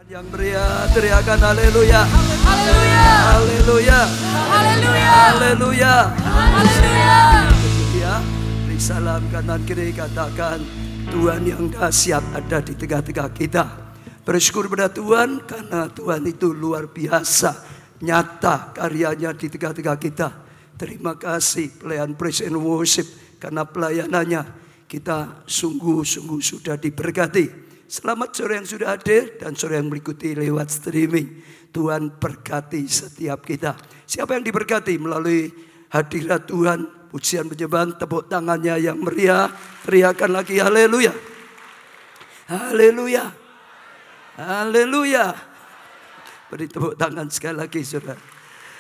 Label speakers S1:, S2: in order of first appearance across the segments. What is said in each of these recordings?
S1: Yang meriah, teriakan haleluya.
S2: Haleluya.
S1: Haleluya.
S2: Haleluya.
S1: Haleluya.
S2: Haleluya.
S1: Ya, beri salam kanan kiri, katakan Tuhan yang dahsyat ada di tengah-tengah kita. Bersyukur pada Tuhan karena Tuhan itu luar biasa, nyata karyanya di tengah-tengah kita. Terima kasih pelayan praise and worship karena pelayanannya kita sungguh-sungguh sudah diberkati. Selamat sore yang sudah hadir dan sore yang mengikuti lewat streaming. Tuhan berkati setiap kita. Siapa yang diberkati melalui hadirat Tuhan, pujian penyembahan, tepuk tangannya yang meriah, teriakan lagi haleluya. Haleluya. Haleluya. Beri tepuk tangan sekali lagi saudara.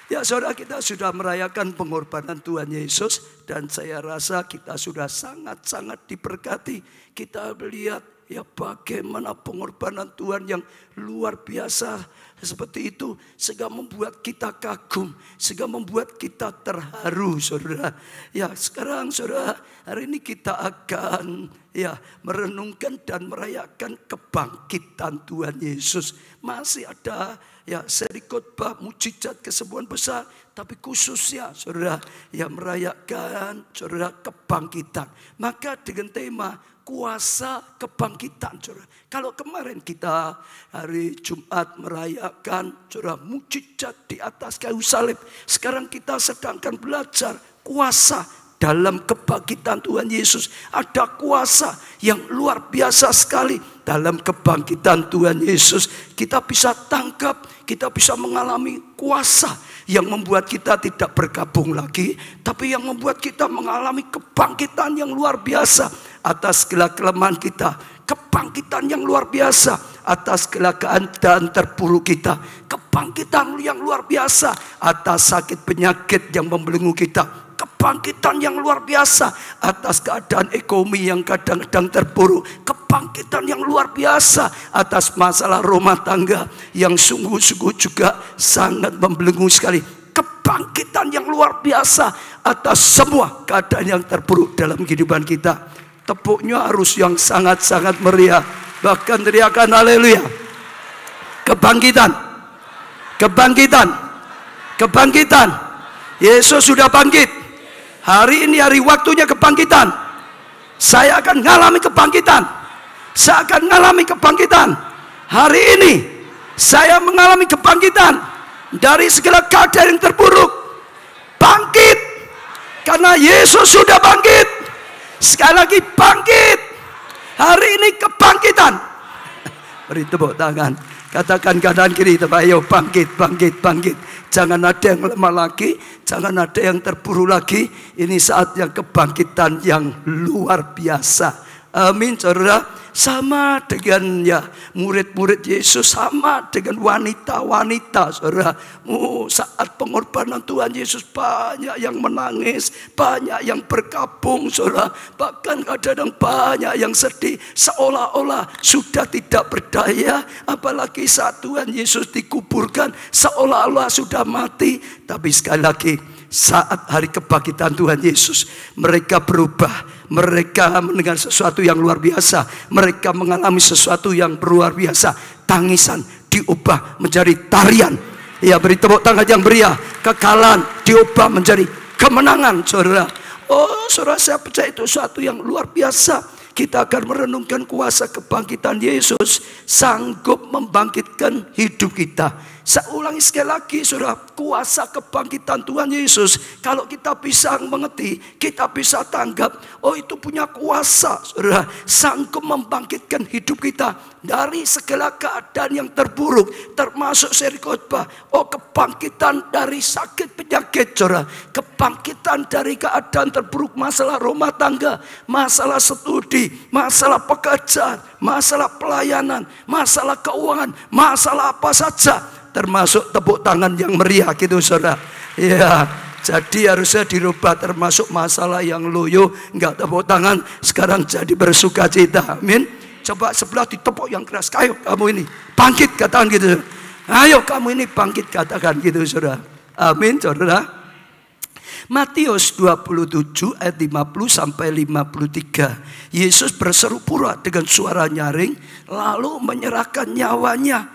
S1: Ya saudara, kita sudah merayakan pengorbanan Tuhan Yesus dan saya rasa kita sudah sangat-sangat diberkati. Kita melihat ya bagaimana pengorbanan Tuhan yang luar biasa seperti itu, sehingga membuat kita kagum, sehingga membuat kita terharu saudara. Ya sekarang saudara, hari ini kita akan ya merenungkan dan merayakan kebangkitan Tuhan Yesus. Masih ada ya seri khotbah mujizat kesembuhan besar, tapi khususnya saudara yang merayakan saudara kebangkitan. Maka dengan tema kuasa kebangkitan saudara. Kalau kemarin kita hari Jumat merayakan saudara mujizat di atas kayu salib, sekarang kita sedangkan belajar kuasa dalam kebangkitan Tuhan Yesus. Ada kuasa yang luar biasa sekali dalam kebangkitan Tuhan Yesus. Kita bisa tangkap, kita bisa mengalami kuasa yang membuat kita tidak bergabung lagi, tapi yang membuat kita mengalami kebangkitan yang luar biasa atas segala kelemahan kita. Kebangkitan yang luar biasa atas segala keadaan terpuruk kita. Kebangkitan yang luar biasa atas sakit penyakit yang membelenggu kita. Kebangkitan yang luar biasa atas keadaan ekonomi yang kadang-kadang terpuruk. Kebangkitan yang luar biasa atas masalah rumah tangga yang sungguh-sungguh juga sangat membelenggu sekali. Kebangkitan yang luar biasa atas semua keadaan yang terpuruk dalam kehidupan kita. Tepuknya harus yang sangat-sangat meriah. Bahkan teriakan haleluya. Kebangkitan. Kebangkitan. Kebangkitan. Yesus sudah bangkit. Hari ini hari waktunya kebangkitan. Saya akan mengalami kebangkitan. Saya akan mengalami kebangkitan. Hari ini saya mengalami kebangkitan dari segala keadaan yang terpuruk. Bangkit karena Yesus sudah bangkit. Sekali lagi bangkit. Hari ini kebangkitan. Beri tepuk tangan. Katakan kanan kiri, ayo bangkit, bangkit, bangkit. Jangan ada yang lemah lagi, jangan ada yang terpuruk lagi. Ini saatnya kebangkitan yang luar biasa. Amin saudara. Sama dengan ya murid-murid Yesus, sama dengan wanita-wanita saudara. Saat pengorbanan Tuhan Yesus banyak yang menangis, banyak yang berkabung saudara. Bahkan kadang-kadang banyak yang sedih, seolah-olah sudah tidak berdaya. Apalagi saat Tuhan Yesus dikuburkan, seolah-olah sudah mati. Tapi sekali lagi, saat hari kebangkitan Tuhan Yesus, mereka berubah. Mereka mendengar sesuatu yang luar biasa. Mereka mengalami sesuatu yang luar biasa. Tangisan diubah menjadi tarian. Ya, beri tepuk tangan yang meriah. Kekalahan diubah menjadi kemenangan saudara. Oh saudara, saya percaya itu sesuatu yang luar biasa. Kita akan merenungkan kuasa kebangkitan Yesus. Sanggup membangkitkan hidup kita. Saya ulangi sekali lagi saudara, kuasa kebangkitan Tuhan Yesus. Kalau kita bisa mengerti, kita bisa tanggap, oh itu punya kuasa saudara, sanggup membangkitkan hidup kita dari segala keadaan yang terburuk, termasuk seri khotbah. Oh kebangkitan dari sakit penyakit saudara, kebangkitan dari keadaan terburuk, masalah rumah tangga, masalah studi, masalah pekerjaan, masalah pelayanan, masalah keuangan, masalah apa saja. Termasuk tepuk tangan yang meriah gitu saudara. Ya, jadi harusnya dirubah, termasuk masalah yang loyo enggak tepuk tangan, sekarang jadi bersuka cita. Amin. Coba sebelah ditepuk yang keras. Ayo kamu ini bangkit, katakan gitu. Ayo kamu ini bangkit, katakan gitu saudara. Amin saudara. Matius 27 ayat 50 sampai 53. Yesus berseru pula dengan suara nyaring lalu menyerahkan nyawanya.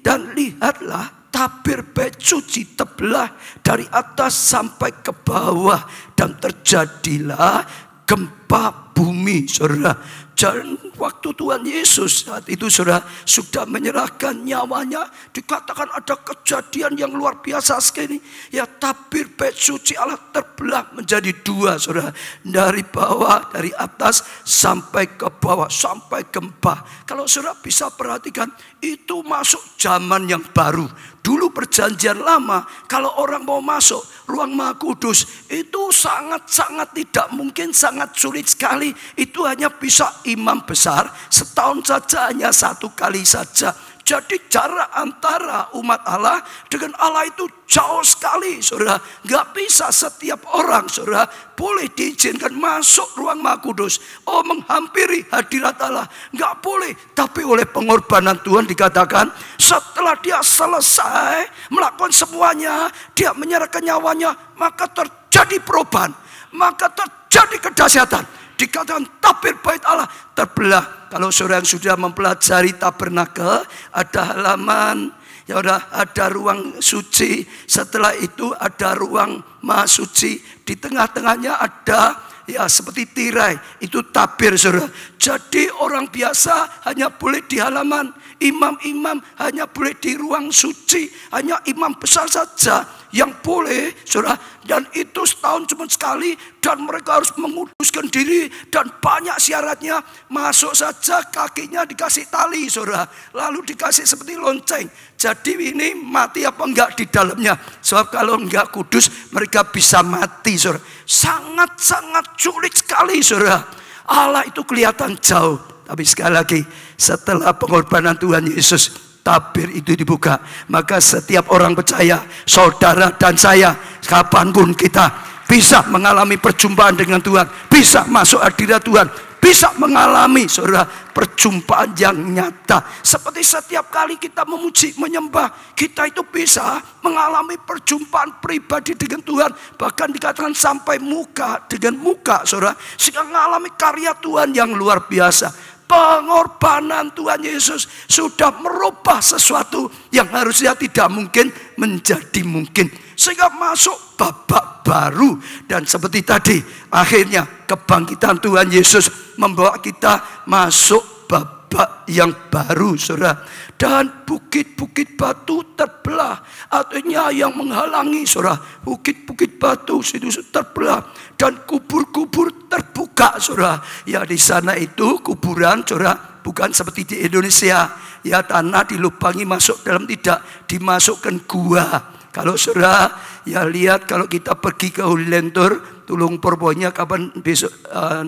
S1: Dan lihatlah, tabir bait suci terbelah dari atas sampai ke bawah dan terjadilah gempa bumi, saudara. Dan waktu Tuhan Yesus saat itu, saudara, sudah menyerahkan nyawanya, dikatakan ada kejadian yang luar biasa sekali. Ya, tabir bait suci Allah terbelah menjadi dua, saudara. Dari bawah, dari atas sampai ke bawah, sampai gempa. Kalau saudara bisa perhatikan, itu masuk zaman yang baru. Dulu perjanjian lama, kalau orang mau masuk ruang Maha Kudus, itu sangat-sangat tidak mungkin, sangat sulit sekali. Itu hanya bisa imam besar, setahun saja, hanya satu kali saja. Jadi jarak antara umat Allah dengan Allah itu jauh sekali, saudara. Gak bisa setiap orang, saudara, boleh diizinkan masuk ruang Maha Kudus. Oh, menghampiri hadirat Allah, gak boleh. Tapi oleh pengorbanan Tuhan dikatakan, setelah dia selesai melakukan semuanya, dia menyerahkan nyawanya, maka terjadi perubahan, maka terjadi kedahsyatan. Dikatakan tabir bait Allah terbelah. Kalau saudara yang sudah mempelajari tabernakel, ada halaman, ya udah, ada ruang suci. Setelah itu ada ruang Maha Suci. Di tengah-tengahnya ada ya seperti tirai, itu tabir, saudara. Jadi orang biasa hanya boleh di halaman, imam-imam hanya boleh di ruang suci, hanya imam besar saja yang boleh, saudara. Dan itu setahun cuma sekali, dan mereka harus menguduskan diri, dan banyak syaratnya. Masuk saja kakinya dikasih tali, saudara, lalu dikasih seperti lonceng. Jadi ini mati apa enggak di dalamnya? Sebab kalau enggak kudus, mereka bisa mati, saudara. Sangat-sangat sulit sekali, saudara. Allah itu kelihatan jauh. Tapi sekali lagi, setelah pengorbanan Tuhan Yesus, tabir itu dibuka. Maka setiap orang percaya, saudara dan saya, kapanpun kita bisa mengalami perjumpaan dengan Tuhan, bisa masuk hadirat Tuhan, bisa mengalami, saudara, perjumpaan yang nyata. Seperti setiap kali kita memuji, menyembah, kita itu bisa mengalami perjumpaan pribadi dengan Tuhan. Bahkan dikatakan sampai muka dengan muka, saudara, sehingga mengalami karya Tuhan yang luar biasa. Pengorbanan Tuhan Yesus sudah merubah sesuatu yang harusnya tidak mungkin menjadi mungkin, sehingga masuk babak baru. Dan seperti tadi, akhirnya kebangkitan Tuhan Yesus membawa kita masuk babak yang baru, saudara. Dan bukit-bukit batu terbelah, artinya yang menghalangi, saudara. Bukit-bukit batu itu terbelah, dan kubur-kubur terbuka, saudara. Ya, di sana itu kuburan, saudara, bukan seperti di Indonesia. Ya, tanah dilubangi masuk dalam, tidak, dimasukkan gua. Kalau saudara ya lihat, kalau kita pergi ke Holy Lentur, Tulung Porbonya kapan besok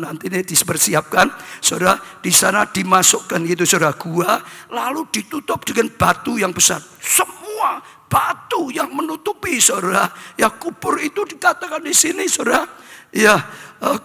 S1: nanti ini dipersiapkan, saudara, di sana dimasukkan gitu, saudara, gua, lalu ditutup dengan batu yang besar. Semua batu yang menutupi, saudara. Ya, kubur itu dikatakan di sini, saudara. Ya,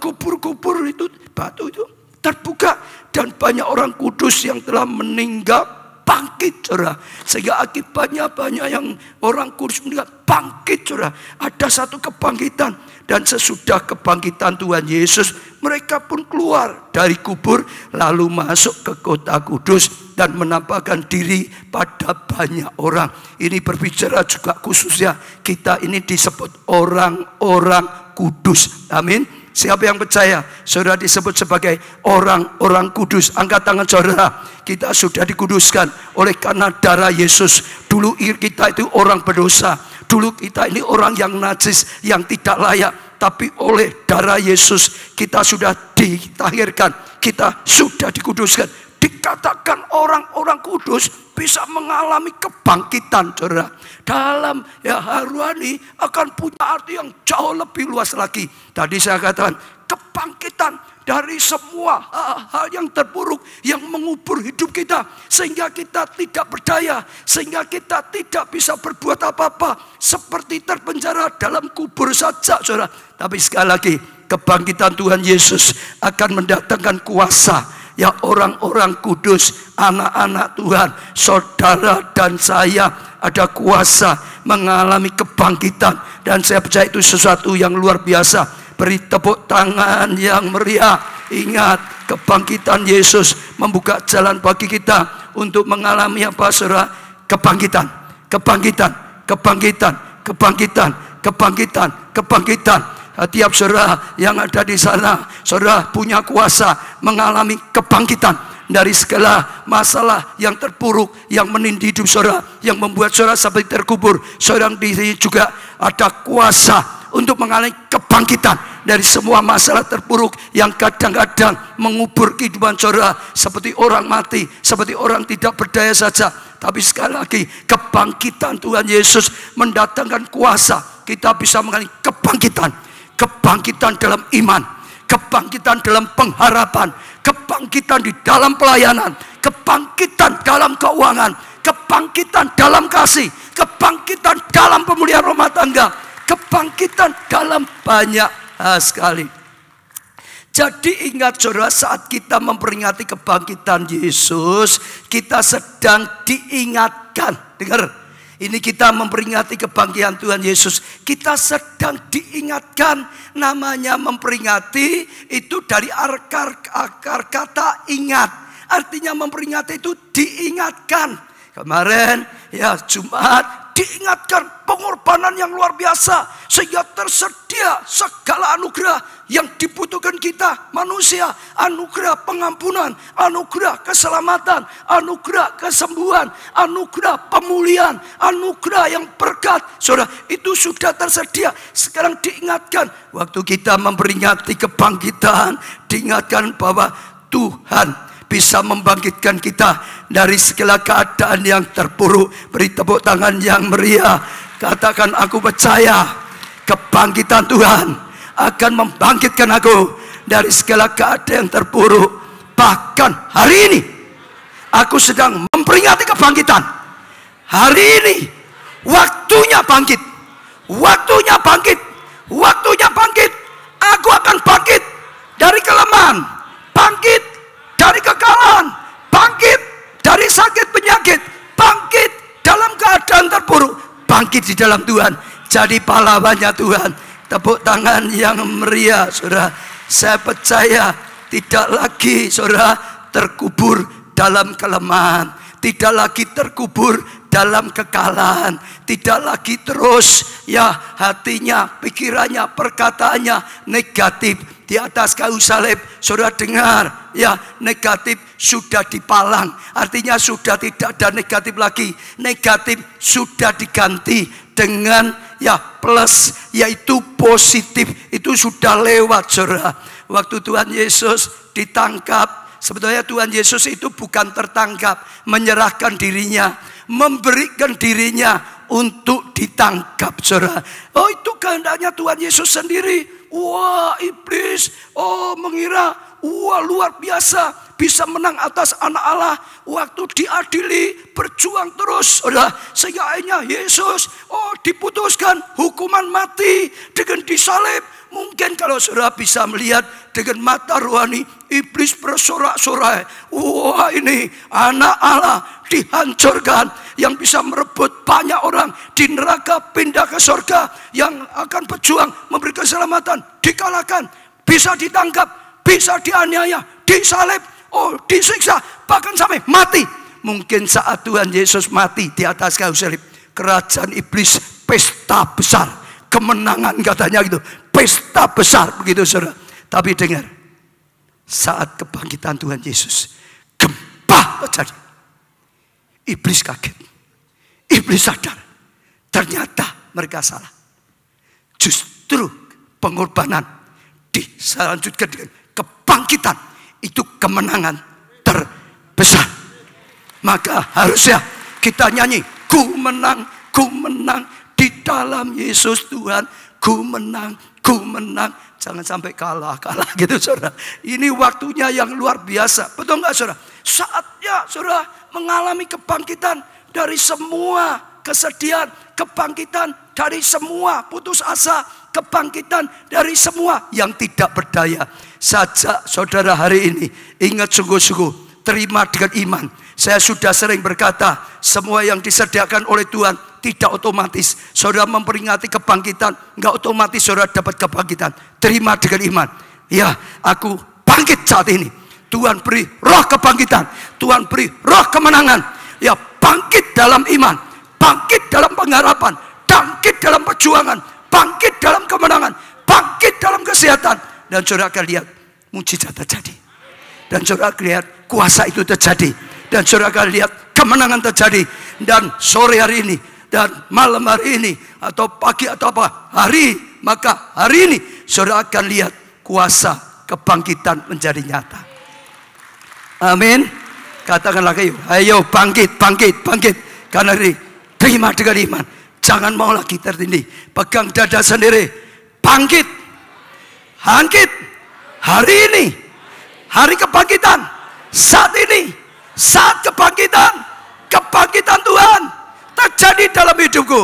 S1: kubur-kubur itu, batu itu terbuka, dan banyak orang kudus yang telah meninggal bangkit, saudara. Sehingga akibatnya banyak yang orang kudus meninggal bangkit, saudara. Ada satu kebangkitan. Dan sesudah kebangkitan Tuhan Yesus, mereka pun keluar dari kubur, lalu masuk ke kota kudus dan menampakkan diri pada banyak orang. Ini berbicara juga khususnya kita ini disebut orang-orang kudus. Amin. Siapa yang percaya saudara disebut sebagai orang-orang kudus? Angkat tangan saudara. Kita sudah dikuduskan oleh karena darah Yesus. Dulu kita itu orang berdosa, dulu kita ini orang yang najis, yang tidak layak. Tapi oleh darah Yesus kita sudah ditahirkan, kita sudah dikuduskan. Dikatakan orang-orang kudus bisa mengalami kebangkitan, saudara. Dalam ya haruani akan punya arti yang jauh lebih luas lagi. Tadi saya katakan kebangkitan dari semua hal yang terburuk yang mengubur hidup kita, sehingga kita tidak berdaya, sehingga kita tidak bisa berbuat apa-apa, seperti terpenjara dalam kubur saja, saudara. Tapi sekali lagi, kebangkitan Tuhan Yesus akan mendatangkan kuasa. Ya, orang-orang kudus, anak-anak Tuhan, saudara dan saya, ada kuasa mengalami kebangkitan. Dan saya percaya itu sesuatu yang luar biasa. Beri tepuk tangan yang meriah. Ingat, kebangkitan Yesus membuka jalan bagi kita untuk mengalami apa, saudara? Kebangkitan, kebangkitan, kebangkitan, kebangkitan, kebangkitan, kebangkitan. Tiap saudara yang ada di sana, saudara punya kuasa mengalami kebangkitan dari segala masalah yang terpuruk, yang menindih hidup saudara, yang membuat saudara seperti terkubur. Saudara di sini juga ada kuasa untuk mengalami kebangkitan dari semua masalah terpuruk yang kadang-kadang mengubur kehidupan saudara seperti orang mati, seperti orang tidak berdaya saja. Tapi sekali lagi, kebangkitan Tuhan Yesus mendatangkan kuasa. Kita bisa mengalami kebangkitan, kebangkitan dalam iman, kebangkitan dalam pengharapan, kebangkitan di dalam pelayanan, kebangkitan dalam keuangan, kebangkitan dalam kasih, kebangkitan dalam pemulihan rumah tangga, kebangkitan dalam banyak hal sekali. Jadi ingat saudara, saat kita memperingati kebangkitan Yesus, kita sedang diingatkan. Dengar, ini kita memperingati kebangkitan Tuhan Yesus. Kita sedang diingatkan. Namanya memperingati itu dari akar kata ingat. Artinya memperingati itu diingatkan. Kemarin ya Jumat diingatkan pengorbanan yang luar biasa sehingga tersedia segala anugerah yang dibutuhkan kita manusia. Anugerah pengampunan, anugerah keselamatan, anugerah kesembuhan, anugerah pemulihan, anugerah yang berkat. Saudara, itu sudah tersedia. Sekarang diingatkan, waktu kita memperingati kebangkitan, diingatkan bahwa Tuhan bisa membangkitkan kita dari segala keadaan yang terpuruk. Beri tepuk tangan yang meriah. Katakan, aku percaya kebangkitan Tuhan akan membangkitkan aku dari segala keadaan yang terpuruk. Bahkan hari ini aku sedang memperingati kebangkitan. Hari ini waktunya bangkit. Waktunya bangkit. Waktunya bangkit. Aku akan bangkit dari kelemahan. Bangkit dari kekalahan, bangkit dari sakit penyakit, bangkit dalam keadaan terpuruk, bangkit di dalam Tuhan, jadi pahlawannya Tuhan. Tepuk tangan yang meriah, saudara. Saya percaya tidak lagi saudara terkubur dalam kelemahan, tidak lagi terkubur dalam kekalahan, tidak lagi terus ya hatinya, pikirannya, perkataannya negatif. Di atas kayu salib, saudara dengar ya, negatif sudah dipalang. Artinya sudah tidak ada negatif lagi. Negatif sudah diganti dengan ya plus, yaitu positif. Itu sudah lewat, saudara. Waktu Tuhan Yesus ditangkap, sebetulnya Tuhan Yesus itu bukan tertangkap, menyerahkan dirinya, memberikan dirinya untuk ditangkap, saudara. Oh, itu kehendaknya Tuhan Yesus sendiri. Wah, iblis mengira wah luar biasa bisa menang atas anak Allah. Waktu diadili berjuang terus, saudara, sehingga akhirnya Yesus diputuskan hukuman mati dengan disalib. Mungkin kalau saudara bisa melihat dengan mata rohani, iblis bersorak-sorai. Wah, ini anak Allah dihancurkan, yang bisa merebut banyak orang di neraka pindah ke surga, yang akan berjuang memberi keselamatan dikalahkan, bisa ditangkap, bisa dianiaya, disalib, disiksa, bahkan sampai mati. Mungkin saat Tuhan Yesus mati di atas kayu salib, kerajaan iblis pesta besar, kemenangan katanya gitu, pesta besar begitu, saudara. Tapi dengar, saat kebangkitan Tuhan Yesus, gempa terjadi. Iblis kaget, iblis sadar, ternyata mereka salah. Justru pengorbanan diselanjutkan dengan kebangkitan, itu kemenangan terbesar. Maka harusnya kita nyanyi, ku menang di dalam Yesus Tuhan, ku menang. Jangan sampai kalah gitu, saudara. Ini waktunya yang luar biasa, betul nggak, saudara? Saatnya saudara mengalami kebangkitan dari semua kesedihan, kebangkitan dari semua putus asa, kebangkitan dari semua yang tidak berdaya. Sajak saudara hari ini, ingat sungguh-sungguh, terima dengan iman. Saya sudah sering berkata, semua yang disediakan oleh Tuhan tidak otomatis saudara memperingati kebangkitan, enggak otomatis saudara dapat kebangkitan. Terima dengan iman. Ya, aku bangkit saat ini. Tuhan beri roh kebangkitan, Tuhan beri roh kemenangan. Ya, bangkit dalam iman, bangkit dalam pengharapan, bangkit dalam perjuangan, bangkit dalam kemenangan, bangkit dalam kesehatan. Dan saudara akan lihat mujizat terjadi. Dan saudara akan lihat kuasa itu terjadi. Dan saudara akan lihat kemenangan terjadi. Dan sore hari ini, dan malam hari ini, atau pagi atau apa hari, maka hari ini saudara akan lihat kuasa kebangkitan menjadi nyata. Amin. Katakanlah ayo bangkit, bangkit, bangkit. Karena ini terima dengan iman. Jangan mau lagi tertindih. Pegang dada sendiri. Bangkit. Bangkit. Hari ini. Hari kebangkitan. Saat ini. Saat kebangkitan. Kebangkitan Tuhan terjadi dalam hidupku.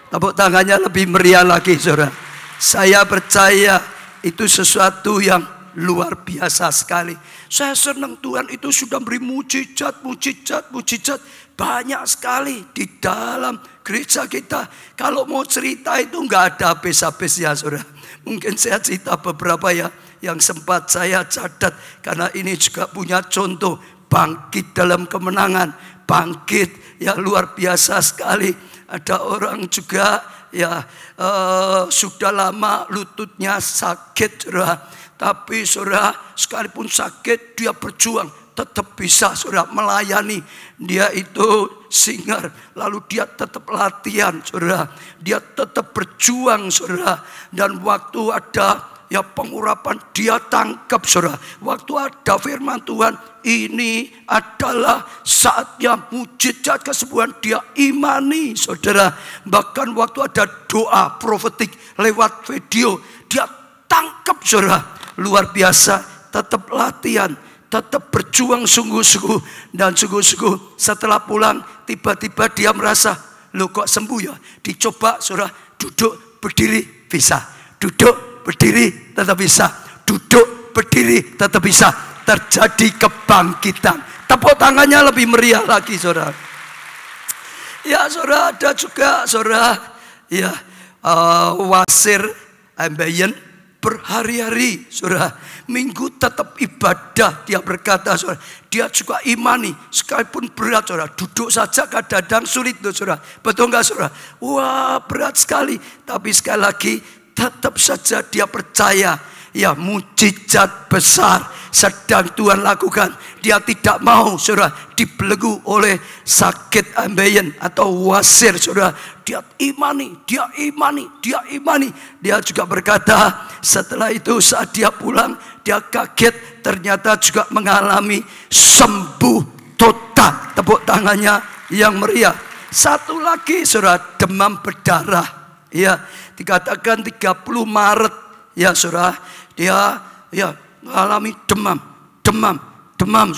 S1: Tepuk tangannya lebih meriah lagi, saudara. Saya percaya itu sesuatu yang luar biasa sekali. Saya senang Tuhan itu sudah beri mujizat, mujizat, mujizat. Banyak sekali di dalam gereja kita. Kalau mau cerita itu nggak ada habis-habisnya, saudara. Mungkin saya cerita beberapa ya yang sempat saya catat. Karena ini juga punya contoh bangkit dalam kemenangan. Bangkit yang luar biasa sekali. Ada orang juga ya sudah lama lututnya sakit, saudara. Tapi saudara, sekalipun sakit dia berjuang, tetap bisa saudara melayani. Dia itu singer, lalu dia tetap latihan, saudara. Dia tetap berjuang, saudara. Dan waktu ada ya pengurapan, dia tangkap, saudara. Waktu ada firman Tuhan, ini adalah saatnya mujizat kesembuhan, dia imani, saudara. Bahkan waktu ada doa profetik lewat video, dia tangkap, saudara. Luar biasa, tetap latihan, tetap berjuang sungguh-sungguh. Dan sungguh-sungguh setelah pulang, tiba-tiba dia merasa, loh kok sembuh ya? Dicoba, saudara, duduk, berdiri, bisa. Duduk, berdiri, tetap bisa. Duduk, berdiri, tetap bisa. Terjadi kebangkitan. Tepuk tangannya lebih meriah lagi, saudara. Ya, saudara, ada juga, saudara, ya, Wasir Ambeien berhari-hari, saudara, minggu tetap ibadah. Dia berkata, saudara, dia juga imani, sekalipun berat, saudara, duduk saja kadang-kadang sulit, saudara. Betul nggak, saudara? Wah, berat sekali. Tapi sekali lagi, tetap saja dia percaya, ya, mujizat besar sedang Tuhan lakukan. Dia tidak mau, saudara, dibelenggu oleh sakit ambeien atau wasir, saudara. Dia imani, dia imani, dia imani. Dia juga berkata, setelah itu saat dia pulang, dia kaget ternyata juga mengalami sembuh total. Tepuk tangannya yang meriah. Satu lagi, saudara, demam berdarah. Ya, dikatakan 30 Maret, ya, saudara, dia ya mengalami demam,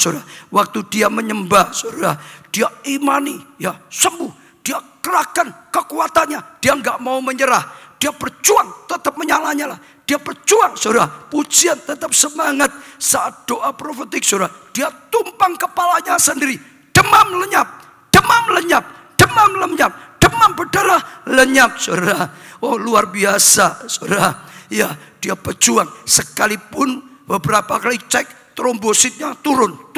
S1: saudara. Waktu dia menyembah, saudara, dia imani, ya, sembuh. Dia kerahkan kekuatannya. Dia nggak mau menyerah. Dia berjuang, tetap menyala-nyala. Dia berjuang, saudara. Pujian, tetap semangat. Saat doa profetik, saudara, dia tumpang kepalanya sendiri. Demam lenyap, demam lenyap, demam lenyap, demam berdarah lenyap, saudara. Oh, luar biasa, saudara. Ya, dia berjuang. Sekalipun beberapa kali cek trombositnya turun.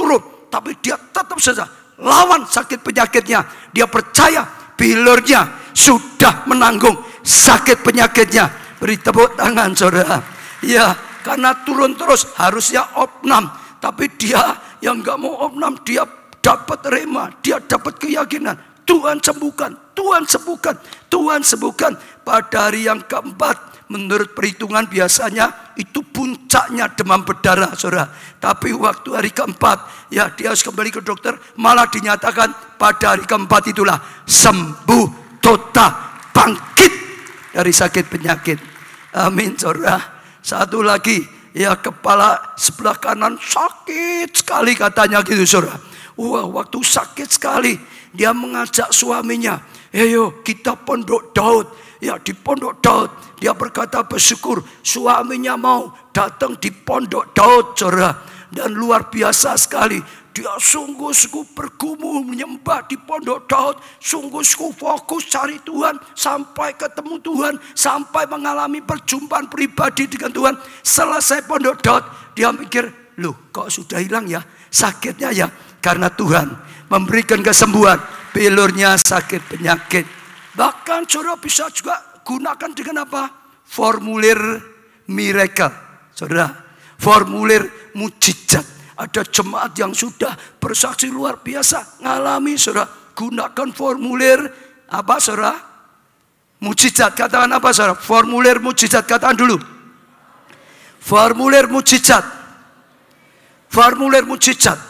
S1: Tapi dia tetap saja lawan sakit penyakitnya. Dia percaya bilurnya sudah menanggung sakit penyakitnya. Beri tepuk tangan, saudara. Ya, karena turun terus, harusnya opnam. Tapi dia yang gak mau opnam, dia dapat rema, dia dapat keyakinan. Tuhan sembuhkan, Tuhan sembuhkan, Tuhan sembuhkan. Pada hari yang keempat, menurut perhitungan biasanya itu puncaknya demam berdarah, saudara. Tapi waktu hari keempat, ya, dia harus kembali ke dokter. Malah dinyatakan pada hari keempat itulah sembuh total, bangkit dari sakit penyakit. Amin, saudara. Satu lagi, ya, kepala sebelah kanan sakit sekali katanya gitu, saudara. Wah, waktu sakit sekali, dia mengajak suaminya, ayo kita Pondok Daud. Ya, di Pondok Daud. Dia berkata bersyukur suaminya mau datang di Pondok Daud, saudara. Dan luar biasa sekali. dia sungguh-sungguh bergumul menyembah di pondok Daud, sungguh-sungguh fokus cari Tuhan sampai ketemu Tuhan, sampai mengalami perjumpaan pribadi dengan Tuhan. Selesai pondok Daud, dia mikir, loh kok sudah hilang ya sakitnya ya? Karena Tuhan memberikan kesembuhan, pelurnya sakit penyakit. Bahkan saudara bisa juga gunakan dengan apa? Formulir miracle, saudara. Formulir mujizat. Ada jemaat yang sudah bersaksi luar biasa, ngalami, saudara. Gunakan formulir apa, saudara? Mujizat. Katakan apa, saudara? Formulir mujizat. Katakan dulu. Formulir mujizat. Formulir mujizat.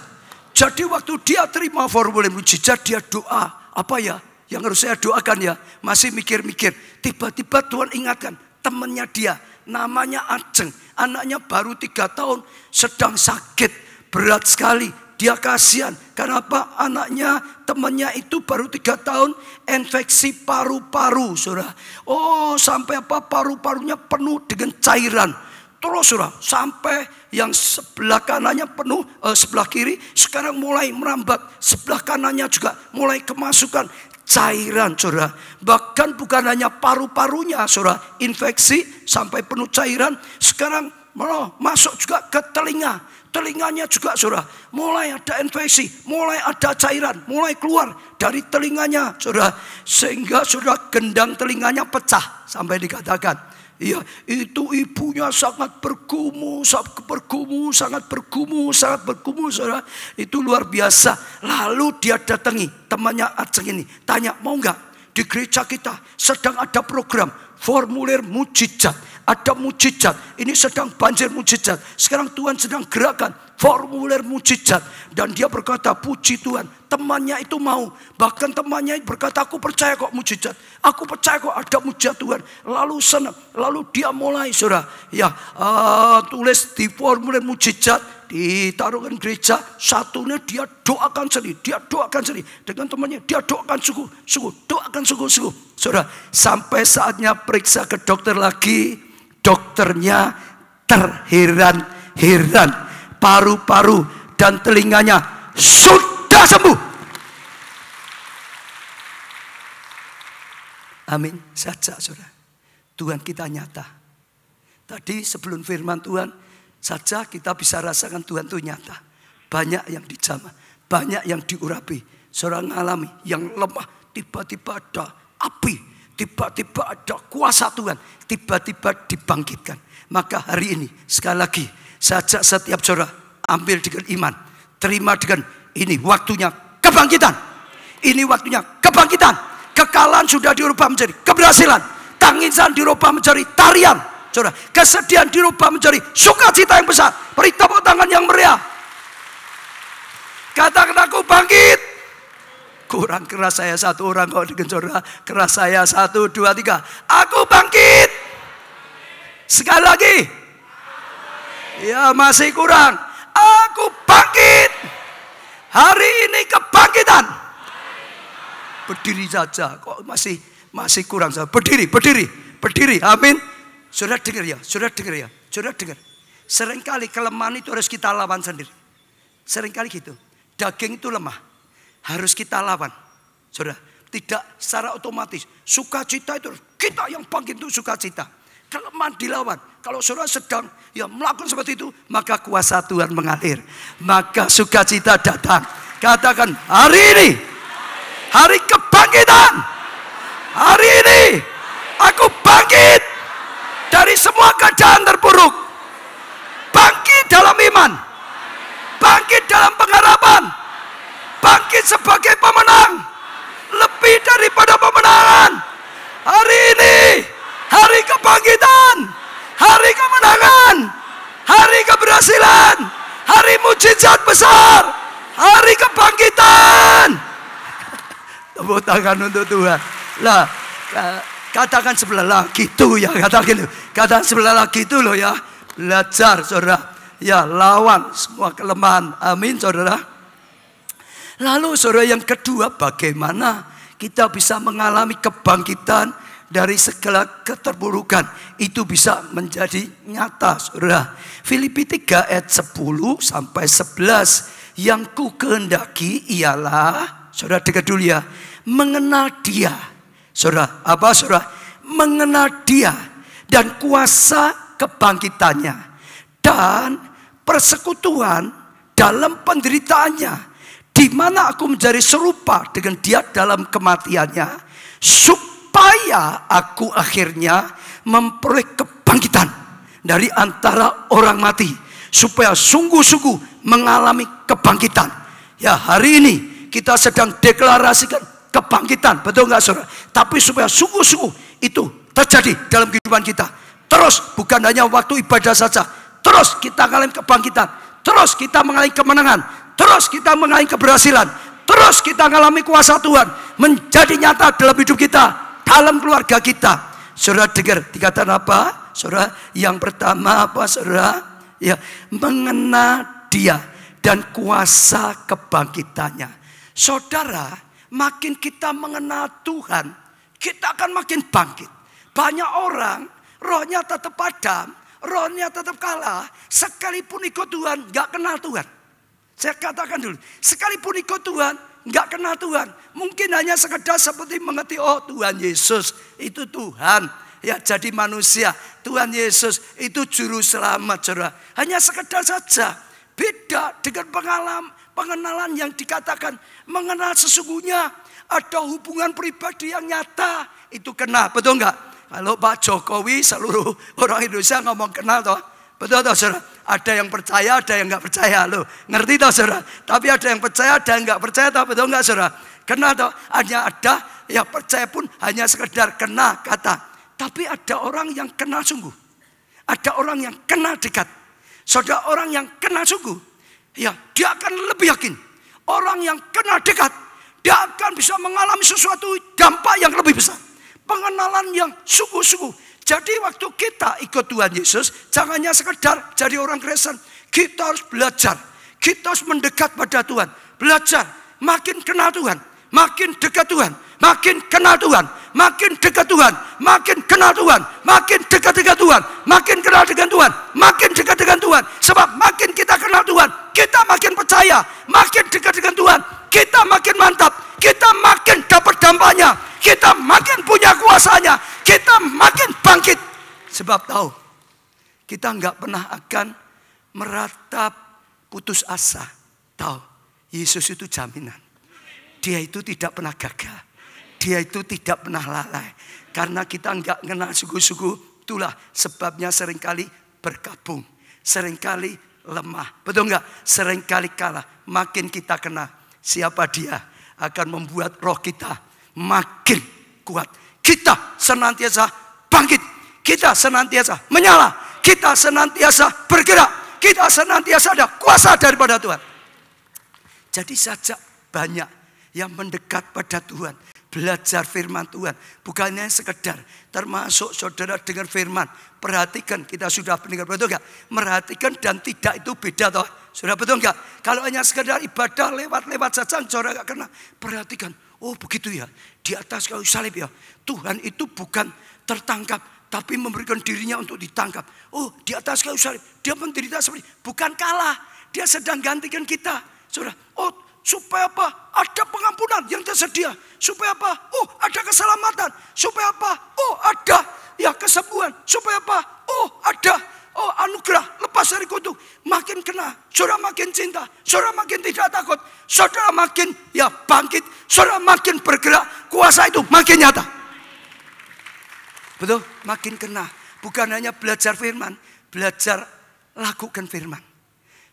S1: Jadi waktu dia terima formulir mujizat, dia doa. Apa ya yang harus saya doakan ya? Masih mikir-mikir. Tiba-tiba Tuhan ingatkan temannya dia, namanya Ajeng. Anaknya baru 3 tahun, sedang sakit, berat sekali. Dia kasihan. Kenapa? Anaknya, temannya itu baru 3 tahun, infeksi paru-paru, saudara. Oh, sampai apa? Paru-parunya penuh dengan cairan. Terus saudara, sampai yang sebelah kanannya penuh, sebelah kiri sekarang mulai merambat. Sebelah kanannya juga mulai kemasukan cairan, saudara. Bahkan bukan hanya paru-parunya, saudara, infeksi sampai penuh cairan. Sekarang malah masuk juga ke telinga. Telinganya juga, saudara, mulai ada infeksi, mulai ada cairan, mulai keluar dari telinganya, saudara. Sehingga saudara, gendang telinganya pecah sampai dikatakan. Iya, itu ibunya sangat bergumul, sangat bergumul, saudara. Itu luar biasa. Lalu dia datangi temannya Ajeng ini, tanya, mau nggak di gereja kita sedang ada program formulir mujizat. Ada mujizat, ini sedang banjir mujizat. Sekarang Tuhan sedang gerakkan formulir mujizat. Dan dia berkata, puji Tuhan, temannya itu mau. Bahkan temannya berkata, aku percaya kok mujizat. Aku percaya kok ada mujizat Tuhan. Lalu senang, lalu dia mulai, saudara, ya, tulis di formulir mujizat, ditaruhkan gereja. Satunya dia doakan sendiri, dengan temannya, dia doakan sungguh, doakan sungguh. Saudara, sampai saatnya periksa ke dokter lagi. Dokternya terheran-heran, paru-paru dan telinganya sudah sembuh. Amin saja, saudara. Tuhan kita nyata. Tadi sebelum firman Tuhan saja kita bisa rasakan Tuhan itu nyata. Banyak yang dijamah, banyak yang diurapi. Seorang alami yang lemah, tiba-tiba ada api. Tiba-tiba ada kuasa Tuhan, tiba-tiba dibangkitkan. Maka hari ini sekali lagi saya ajak setiap saudara, ambil dengan iman, terima dengan ini waktunya kebangkitan. Ini waktunya kebangkitan. Kekalahan sudah dirubah menjadi keberhasilan. Tangisan dirubah menjadi tarian, saudara. Kesedihan dirubah menjadi sukacita yang besar. Beri tepuk tangan yang meriah. Katakan, aku bangkit. Kurang keras saya satu orang, kalau dengan saudara keras saya 1, 2, 3. Aku bangkit. Sekali lagi. Ya masih kurang. Aku bangkit. Hari ini kebangkitan. Berdiri saja. Kok masih kurang. Berdiri. Amin. Saudara dengar ya. Saudara dengar. Seringkali kelemahan itu harus kita lawan sendiri. Seringkali gitu. Daging itu lemah. Harus kita lawan, saudara. Tidak secara otomatis. Sukacita itu kita yang bangkit untuk sukacita. Kelemahan dilawan. Kalau saudara sedang melakukan seperti itu, maka kuasa Tuhan mengalir. Maka sukacita datang. Katakan, hari ini, hari kebangkitan. Hari ini, aku bangkit dari semua keadaan terpuruk. Bangkit dalam iman. Bangkit dalam pengharapan. Bangkit sebagai pemenang. Lebih daripada pemenangan. Hari ini hari kebangkitan, hari kemenangan, hari keberhasilan, hari mujizat besar, hari kebangkitan. Tepuk tangan untuk Tuhan. Lah, katakan sebelah lagi itu ya, katakan sebelah lagi itu loh ya. Belajar, saudara. Ya, lawan semua kelemahan. Amin, saudara. Lalu saudara, yang kedua, bagaimana kita bisa mengalami kebangkitan dari segala keterpurukan. Itu bisa menjadi nyata, saudara. Filipi 3 ayat 10 sampai 11. Yang ku kehendaki ialah, saudara dengar dulu ya, mengenal dia. Saudara, apa saudara? Mengenal dia dan kuasa kebangkitannya dan persekutuan dalam penderitaannya, di mana aku menjadi serupa dengan dia dalam kematiannya, supaya aku akhirnya memperoleh kebangkitan dari antara orang mati, supaya sungguh-sungguh mengalami kebangkitan. Ya, hari ini kita sedang deklarasikan kebangkitan, betul nggak saudara? Tapi supaya sungguh-sungguh itu terjadi dalam kehidupan kita. Terus bukan hanya waktu ibadah saja, terus kita mengalami kebangkitan, terus kita mengalami kemenangan, terus kita mengalami keberhasilan, terus kita mengalami kuasa Tuhan menjadi nyata dalam hidup kita, dalam keluarga kita. Saudara dengar dikatakan apa? Saudara, yang pertama apa saudara? Ya, mengenal dia dan kuasa kebangkitannya. Saudara, makin kita mengenal Tuhan, kita akan makin bangkit. Banyak orang rohnya tetap padam, rohnya tetap kalah, sekalipun ikut Tuhan gak kenal Tuhan. Saya katakan dulu, sekalipun ikut Tuhan gak kenal Tuhan, mungkin hanya sekedar seperti mengerti, oh Tuhan Yesus itu Tuhan, ya jadi manusia, Tuhan Yesus itu juru selamat, saudara. Hanya sekedar saja. Beda dengan pengenalan yang dikatakan mengenal sesungguhnya, ada hubungan pribadi yang nyata, itu kenal, betul enggak? Kalau Pak Jokowi, seluruh orang Indonesia ngomong kenal toh, betul toh saudara? Ada yang percaya, ada yang nggak percaya, loh. Ngerti toh saudara? Tapi ada yang percaya, ada yang nggak percaya toh, betul nggak saudara? Kenal toh, hanya ada yang percaya pun hanya sekedar kenal kata. Tapi ada orang yang kenal sungguh, ada orang yang kenal dekat. Saudara, orang yang kenal sungguh, ya dia akan lebih yakin. Orang yang kenal dekat, dia akan bisa mengalami sesuatu dampak yang lebih besar. Pengenalan yang sungguh-sungguh. Jadi waktu kita ikut Tuhan Yesus, jangan hanya sekedar jadi orang Kristen. Kita harus belajar. Kita harus mendekat pada Tuhan. Belajar. Makin kenal Tuhan. Makin dekat Tuhan. Makin kenal Tuhan. Makin dekat Tuhan. Makin kenal Tuhan. Makin dekat dengan Tuhan. Makin kenal dengan Tuhan. Makin dekat dengan Tuhan. Sebab makin kita kenal Tuhan, kita makin percaya. Makin dekat dengan Tuhan, kita makin mantap. Kita makin dapat dampaknya. Kita makin punya kuasanya. Kita makin bangkit. Sebab tahu, kita nggak pernah akan meratap putus asa. Tahu, Yesus itu jaminan. Dia itu tidak pernah gagal. Dia itu tidak pernah lalai. Karena kita nggak kenal sungguh-sungguh, itulah sebabnya seringkali bergabung. Seringkali lemah. Betul nggak? Seringkali kalah. Makin kita kenal siapa dia, akan membuat roh kita makin kuat. Kita senantiasa bangkit. Kita senantiasa menyala. Kita senantiasa bergerak. Kita senantiasa ada kuasa daripada Tuhan. Jadi sajak banyak yang mendekat pada Tuhan. Belajar firman Tuhan. Bukannya sekedar. Termasuk saudara dengar firman. Perhatikan, kita sudah mendengar, betul enggak? Merhatikan dan tidak itu beda toh. Sudah betul enggak? Kalau hanya sekedar ibadah lewat-lewat saja, saudara enggak kena. Perhatikan. Oh begitu ya. Di atas kayu salib ya. Tuhan itu bukan tertangkap, tapi memberikan dirinya untuk ditangkap. Oh di atas kayu salib. Dia menderita seperti, bukan kalah. Dia sedang gantikan kita. Saudara, oh supaya apa? Ada pengampunan yang tersedia. Supaya apa? Oh ada keselamatan. Supaya apa? Oh ada ya kesembuhan. Supaya apa? Oh ada anugerah lepas dari kutuk. Makin kena, saudara makin cinta, saudara makin tidak takut, saudara makin ya bangkit, saudara makin bergerak, kuasa itu makin nyata. Betul? Makin kena. Bukan hanya belajar firman, belajar lakukan firman.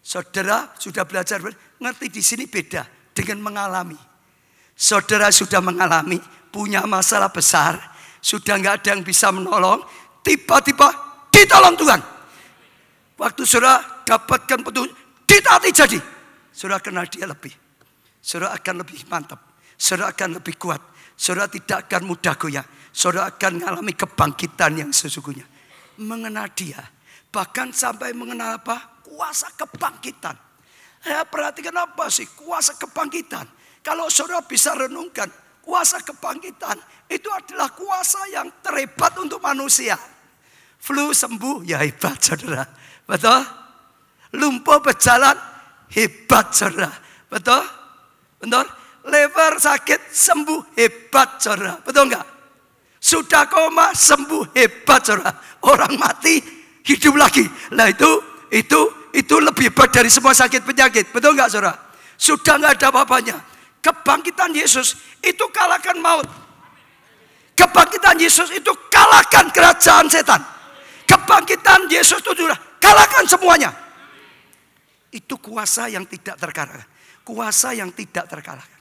S1: Saudara sudah belajar, ngerti di sini beda dengan mengalami. Saudara sudah mengalami, punya masalah besar, sudah nggak ada yang bisa menolong, tiba-tiba ditolong Tuhan. Waktu saudara dapatkan petunjuk, ditaati jadi, saudara kenal dia lebih. Saudara akan lebih mantap, saudara akan lebih kuat, saudara tidak akan mudah goyah, saudara akan mengalami kebangkitan yang sesungguhnya. Mengenal dia, bahkan sampai mengenal apa? Kuasa kebangkitan. Perhatikan apa sih kuasa kebangkitan? Kalau saudara bisa renungkan, kuasa kebangkitan itu adalah kuasa yang terhebat untuk manusia. Flu sembuh, ya hebat saudara. Betul? Lumpuh berjalan, hebat saudara. Betul? Betul? Lever sakit sembuh hebat saudara. Betul enggak? Sudah koma sembuh hebat saudara. Orang mati hidup lagi. Nah itu lebih hebat dari semua sakit penyakit. Betul enggak saudara? Sudah enggak ada apa-apanya. Kebangkitan Yesus itu kalahkan maut. Kebangkitan Yesus itu kalahkan kerajaan setan. Kebangkitan Yesus itu sudah kalahkan semuanya. Itu kuasa yang tidak terkalahkan. Kuasa yang tidak terkalahkan.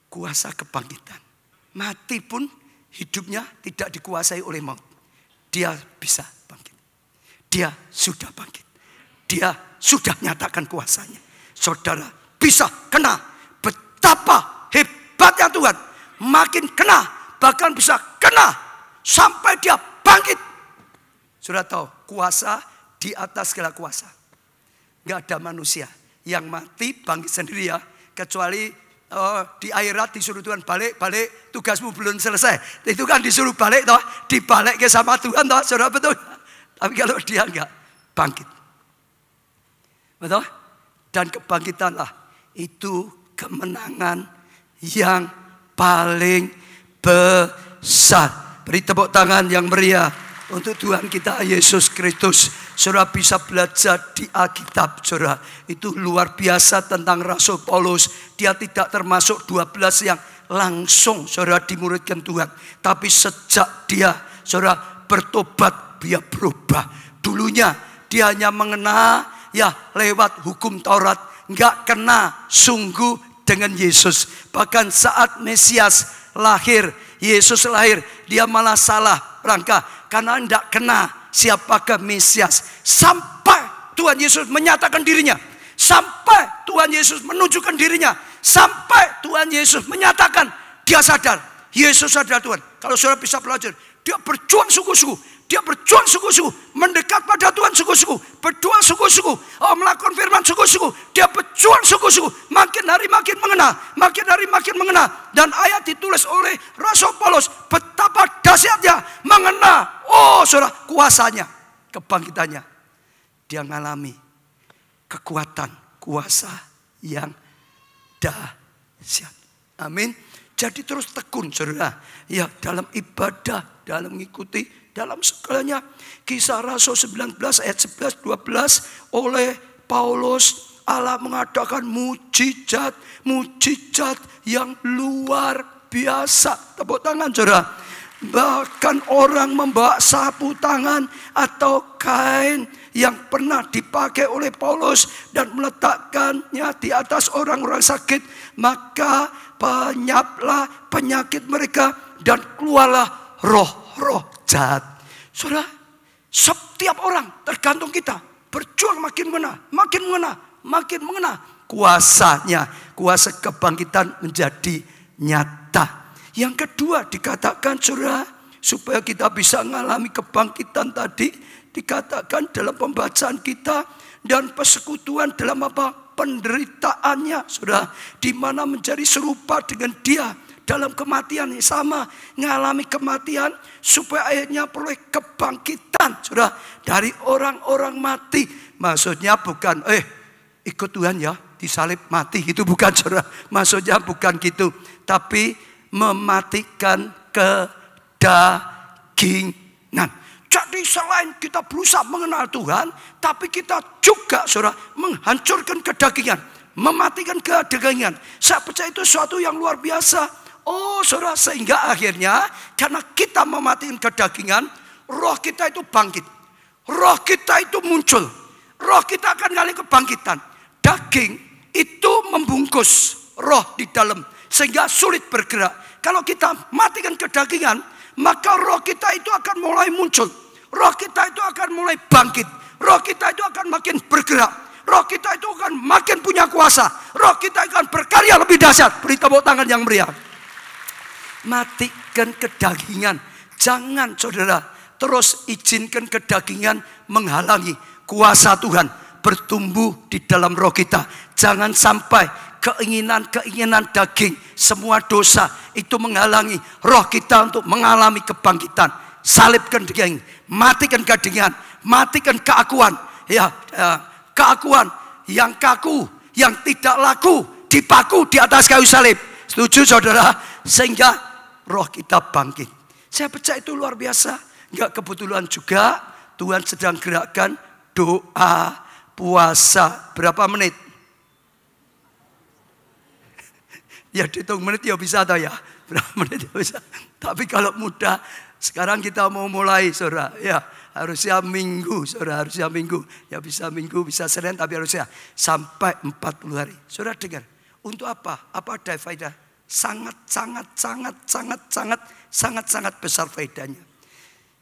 S1: Kuasa kebangkitan. Mati pun hidupnya tidak dikuasai oleh maut. Dia bisa bangkit. Dia sudah bangkit. Dia sudah nyatakan kuasanya. Saudara bisa kena. Betapa hebatnya Tuhan. Makin kena. Bahkan bisa kena. Sampai dia bangkit. Sudah tahu kuasa di atas segala kuasa. Gak ada manusia yang mati bangkit sendiri ya. Kecuali di akhirat disuruh Tuhan balik, tugasmu belum selesai. Itu kan disuruh balik toh, dibalik ke sama Tuhan toh, saudara betul. Tapi kalau dia enggak bangkit. Betul? Dan kebangkitanlah itu kemenangan yang paling besar. Beri tepuk tangan yang meriah untuk Tuhan kita Yesus Kristus. Saudara bisa belajar di Alkitab, saudara. Itu luar biasa tentang Rasul Paulus. Dia tidak termasuk 12 yang langsung, saudara, dimuridkan Tuhan. Tapi sejak dia, saudara, bertobat, dia berubah. Dulunya dia hanya mengena, ya lewat hukum Taurat. Enggak kena sungguh dengan Yesus. Bahkan saat Mesias lahir, Yesus lahir, dia malah salah langkah. Karena tidak kena siapakah Mesias. Sampai Tuhan Yesus menyatakan dirinya. Sampai Tuhan Yesus menunjukkan dirinya. Sampai Tuhan Yesus menyatakan dia sadar. Yesus adalah Tuhan. Kalau saudara bisa belajar. Dia berjuang sungguh-sungguh. Dia berjuang sungguh-sungguh. Mendekat pada Tuhan sungguh-sungguh. Berdoa sungguh-sungguh. Melakukan firman sungguh-sungguh. Dia berjuang sungguh-sungguh. Makin hari makin mengena. Makin hari makin mengena. Dan ayat ditulis oleh Rasul Paulus. Betapa dahsyatnya mengena. Oh saudara, kuasanya. Kebangkitannya. Dia mengalami kekuatan. Kuasa yang dahsyat. Amin. Jadi terus tekun saudara. Ya dalam ibadah. Dalam mengikuti. Dalam segalanya. Kisah Rasul 19 ayat 11-12. Oleh Paulus. Allah mengadakan mujizat. Mujizat yang luar biasa. Tepuk tangan saudara. Bahkan orang membawa sapu tangan atau kain yang pernah dipakai oleh Paulus dan meletakkannya di atas orang-orang sakit, maka lenyaplah penyakit mereka dan keluarlah roh-roh jahat. Saudara, setiap orang tergantung kita berjuang makin mengena, makin mengena, makin mengena. Kuasanya, kuasa kebangkitan menjadi nyata. Yang kedua dikatakan saudara, supaya kita bisa mengalami kebangkitan tadi, dikatakan dalam pembacaan kita dan persekutuan dalam apa? Penderitaannya, saudara, di mana menjadi serupa dengan dia dalam kematian yang sama, mengalami kematian supaya akhirnya peroleh kebangkitan, saudara, dari orang-orang mati. Maksudnya bukan ikut Tuhan ya, disalib mati, itu bukan saudara. Maksudnya bukan gitu, tapi mematikan kedagingan. Jadi selain kita berusaha mengenal Tuhan, tapi kita juga saudara menghancurkan kedagingan, mematikan kedagingan. Saya percaya itu suatu yang luar biasa. Oh saudara, sehingga akhirnya karena kita mematikan kedagingan, roh kita itu bangkit. Roh kita itu muncul. Roh kita akan mengalami kebangkitan. Daging itu membungkus roh di dalam sehingga sulit bergerak. Kalau kita matikan kedagingan, maka roh kita itu akan mulai muncul. Roh kita itu akan mulai bangkit. Roh kita itu akan makin bergerak. Roh kita itu akan makin punya kuasa. Roh kita akan berkarya lebih dahsyat. Beri tepuk tangan yang meriah. Matikan kedagingan. Jangan saudara terus izinkan kedagingan menghalangi kuasa Tuhan bertumbuh di dalam roh kita. Jangan sampai keinginan-keinginan daging, semua dosa itu menghalangi roh kita untuk mengalami kebangkitan. Salibkan daging, matikan kedagingan, matikan keakuan. Ya, keakuan. Yang kaku, yang tidak laku, dipaku di atas kayu salib. Setuju saudara? Sehingga roh kita bangkit. Saya percaya itu luar biasa. Enggak kebetulan juga Tuhan sedang gerakkan doa, puasa. Berapa menit? Ya dihitung menit ya bisa atau ya. Berapa menit ya bisa. Tapi kalau mudah, sekarang kita mau mulai saudara. Ya harusnya minggu saudara, harusnya minggu. Ya bisa minggu, bisa Senin, tapi harusnya sampai 40 hari. Saudara dengar, untuk apa? Apa ada faedah? Sangat besar faedahnya.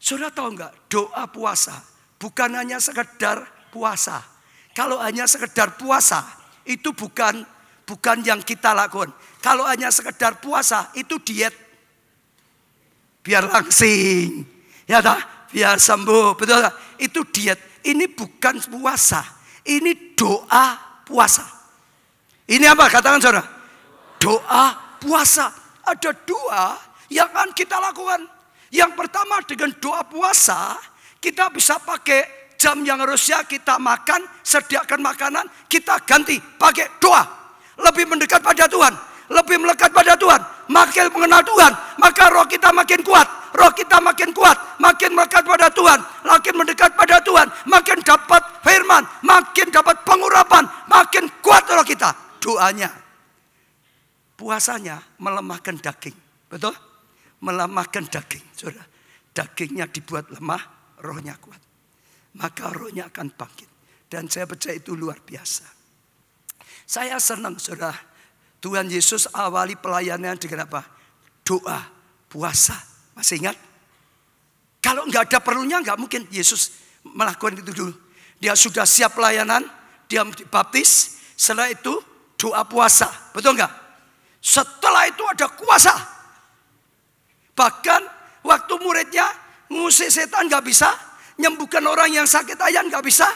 S1: Saudara tahu enggak, doa puasa bukan hanya sekedar puasa. Kalau hanya sekedar puasa, itu bukan yang kita lakukan. Kalau hanya sekedar puasa, itu diet. Biar langsing. Ya tak? Biar sembuh. Betul tak? Itu diet. Ini bukan puasa. Ini doa puasa. Ini apa? Katakan saudara. Doa puasa. Ada dua yang akan kita lakukan. Yang pertama dengan doa puasa, kita bisa pakai jam yang harusnya kita makan, sediakan makanan, kita ganti pakai doa. Lebih mendekat pada Tuhan, lebih melekat pada Tuhan, makin mengenal Tuhan, maka roh kita makin kuat. Roh kita makin kuat, makin melekat pada Tuhan, makin mendekat pada Tuhan, makin dapat firman, makin dapat pengurapan, makin kuat roh kita. Doanya, puasanya melemahkan daging, betul? Melemahkan daging, saudara. Dagingnya dibuat lemah, rohnya kuat. Maka rohnya akan bangkit. Dan saya percaya itu luar biasa. Saya senang saudara, Tuhan Yesus awali pelayanannya dengan apa? Doa, puasa. Masih ingat? Kalau nggak ada perlunya nggak mungkin Yesus melakukan itu dulu. Dia sudah siap pelayanan, dia dibaptis. Setelah itu doa puasa, betul nggak? Setelah itu ada kuasa. Bahkan waktu muridnya ngusir setan nggak bisa, nyembuhkan orang yang sakit ayan nggak bisa.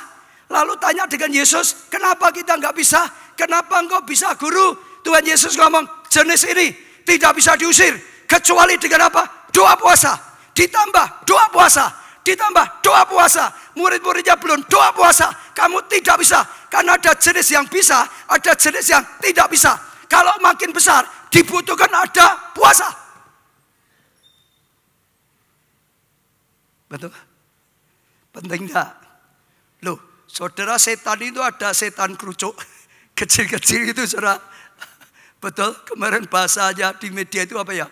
S1: Lalu tanya dengan Yesus, kenapa kita nggak bisa? Kenapa engkau bisa guru? Tuhan Yesus ngomong, jenis ini tidak bisa diusir kecuali dengan apa? Doa puasa, ditambah doa puasa, ditambah doa puasa. Murid-muridnya belum doa puasa, kamu tidak bisa. Karena ada jenis yang bisa, ada jenis yang tidak bisa. Kalau makin besar, dibutuhkan ada puasa. Betul? Penting enggak? Loh, saudara, setan itu ada setan kerucuk. Kecil-kecil gitu saudara. Betul? Kemarin bahasanya di media itu apa ya?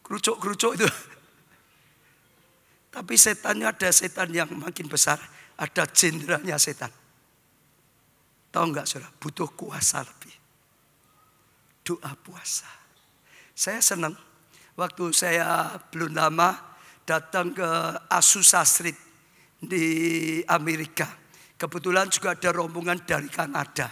S1: Kerucuk-kerucuk itu. Tapi setannya ada setan yang makin besar. Ada jenderalnya setan. Tahu enggak saudara? Butuh kuasa lebih. Doa puasa. Saya senang. Waktu saya belum lama datang ke Azusa Street di Amerika. Kebetulan juga ada rombongan dari Kanada.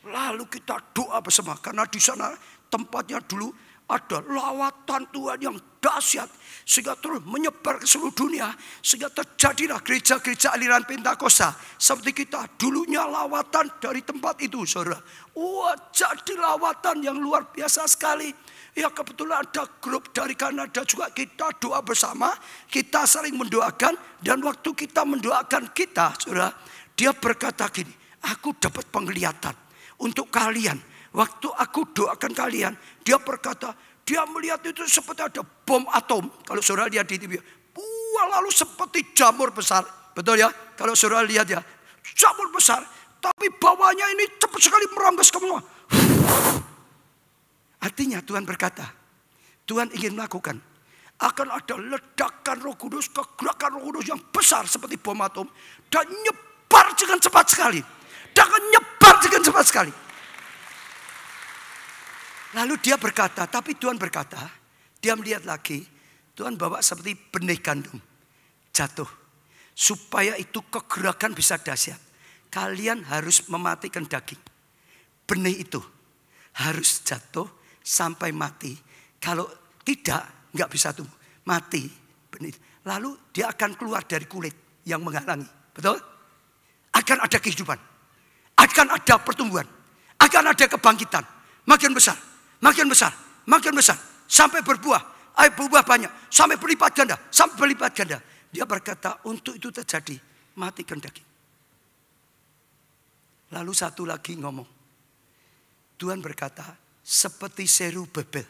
S1: Lalu kita doa bersama. Karena di sana tempatnya dulu ada lawatan Tuhan yang dahsyat. Sehingga terus menyebar ke seluruh dunia. Sehingga terjadilah gereja-gereja aliran Pentakosta. Seperti kita dulunya lawatan dari tempat itu saudara. Wah, jadi lawatan yang luar biasa sekali. Ya kebetulan ada grup dari Kanada juga, kita doa bersama. Kita saling mendoakan. Dan waktu kita mendoakan kita saudara, dia berkata gini, aku dapat penglihatan untuk kalian. Waktu aku doakan kalian, dia berkata, dia melihat itu seperti ada bom atom. Kalau saudara lihat di TV, wah, lalu seperti jamur besar. Betul ya? Kalau saudara lihat ya, jamur besar. Tapi bawahnya ini cepat sekali merambas ke semua. Artinya Tuhan berkata, Tuhan ingin melakukan. Akan ada ledakan Roh Kudus, kegerakan Roh Kudus yang besar seperti bom atom. Dan nyebar dengan cepat sekali. Dan nyebar dengan cepat sekali. Lalu dia berkata, tapi Tuhan berkata, dia melihat lagi, Tuhan bawa seperti benih gandum jatuh. Supaya itu kegerakan bisa dahsyat. Kalian harus mematikan daging. Benih itu harus jatuh sampai mati. Kalau tidak, nggak bisa tumbuh. Mati benih. Lalu dia akan keluar dari kulit yang menghalangi. Betul? Akan ada kehidupan. Akan ada pertumbuhan. Akan ada kebangkitan. Makin besar. Makin besar, makin besar, sampai berbuah, berbuah banyak, sampai berlipat ganda, sampai berlipat ganda. Dia berkata, untuk itu terjadi, matikan daging. Lalu satu lagi ngomong. Tuhan berkata, seperti Zerubabel,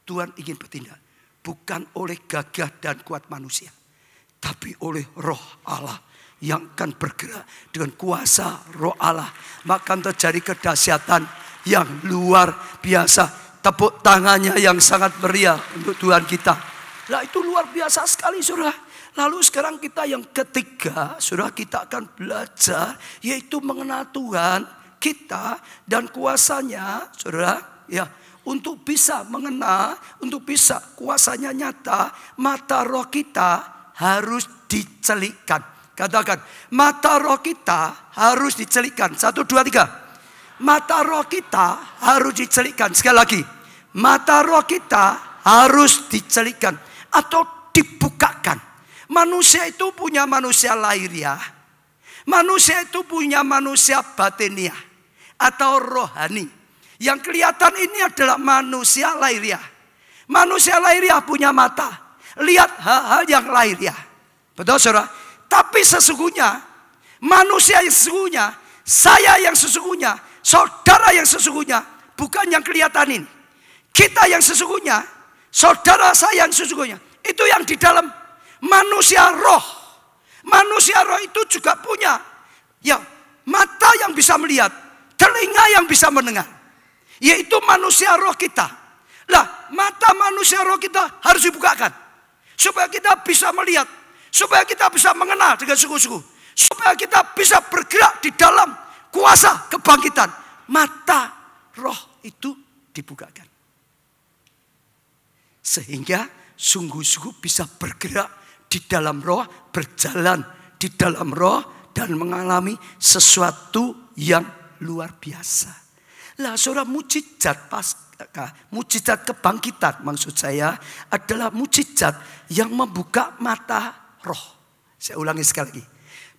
S1: Tuhan ingin bertindak. Bukan oleh gagah dan kuat manusia, tapi oleh Roh Allah yang akan bergerak dengan kuasa Roh Allah. Maka terjadi kedahsyatan yang luar biasa. Tepuk tangannya yang sangat meriah untuk Tuhan kita. Nah itu luar biasa sekali saudara. Lalu sekarang kita yang ketiga, saudara, kita akan belajar yaitu mengenal Tuhan kita dan kuasanya, saudara, ya. Untuk bisa mengenal, untuk bisa kuasanya nyata, mata roh kita harus dicelikkan. Katakan, mata roh kita harus dicelikkan. 1, 2, 3. Mata roh kita harus dicelikkan. Sekali lagi, mata roh kita harus dicelikkan atau dibukakan. Manusia itu punya manusia lahiriah. Manusia itu punya manusia batiniah atau rohani. Yang kelihatan ini adalah manusia lahiriah. Manusia lahiriah punya mata. Lihat hal-hal yang lahiriah. Betul saudara? Tapi sesungguhnya, manusia yang sesungguhnya, saya yang sesungguhnya, saudara yang sesungguhnya, bukan yang kelihatan ini. Kita yang sesungguhnya, saudara saya yang sesungguhnya, itu yang di dalam manusia roh. Manusia roh itu juga punya ya, mata yang bisa melihat, telinga yang bisa mendengar. Yaitu manusia roh kita. Lah, mata manusia roh kita harus dibukakan. Supaya kita bisa melihat. Supaya kita bisa mengenal dengan sungguh-sungguh. Supaya kita bisa bergerak di dalam kuasa kebangkitan. Mata roh itu dibukakan. Sehingga sungguh-sungguh bisa bergerak di dalam roh. Berjalan di dalam roh. Dan mengalami sesuatu yang luar biasa. Lah saudara, mujizat Paskah, mujizat kebangkitan maksud saya adalah mujizat yang membuka mata roh. Saya ulangi sekali lagi.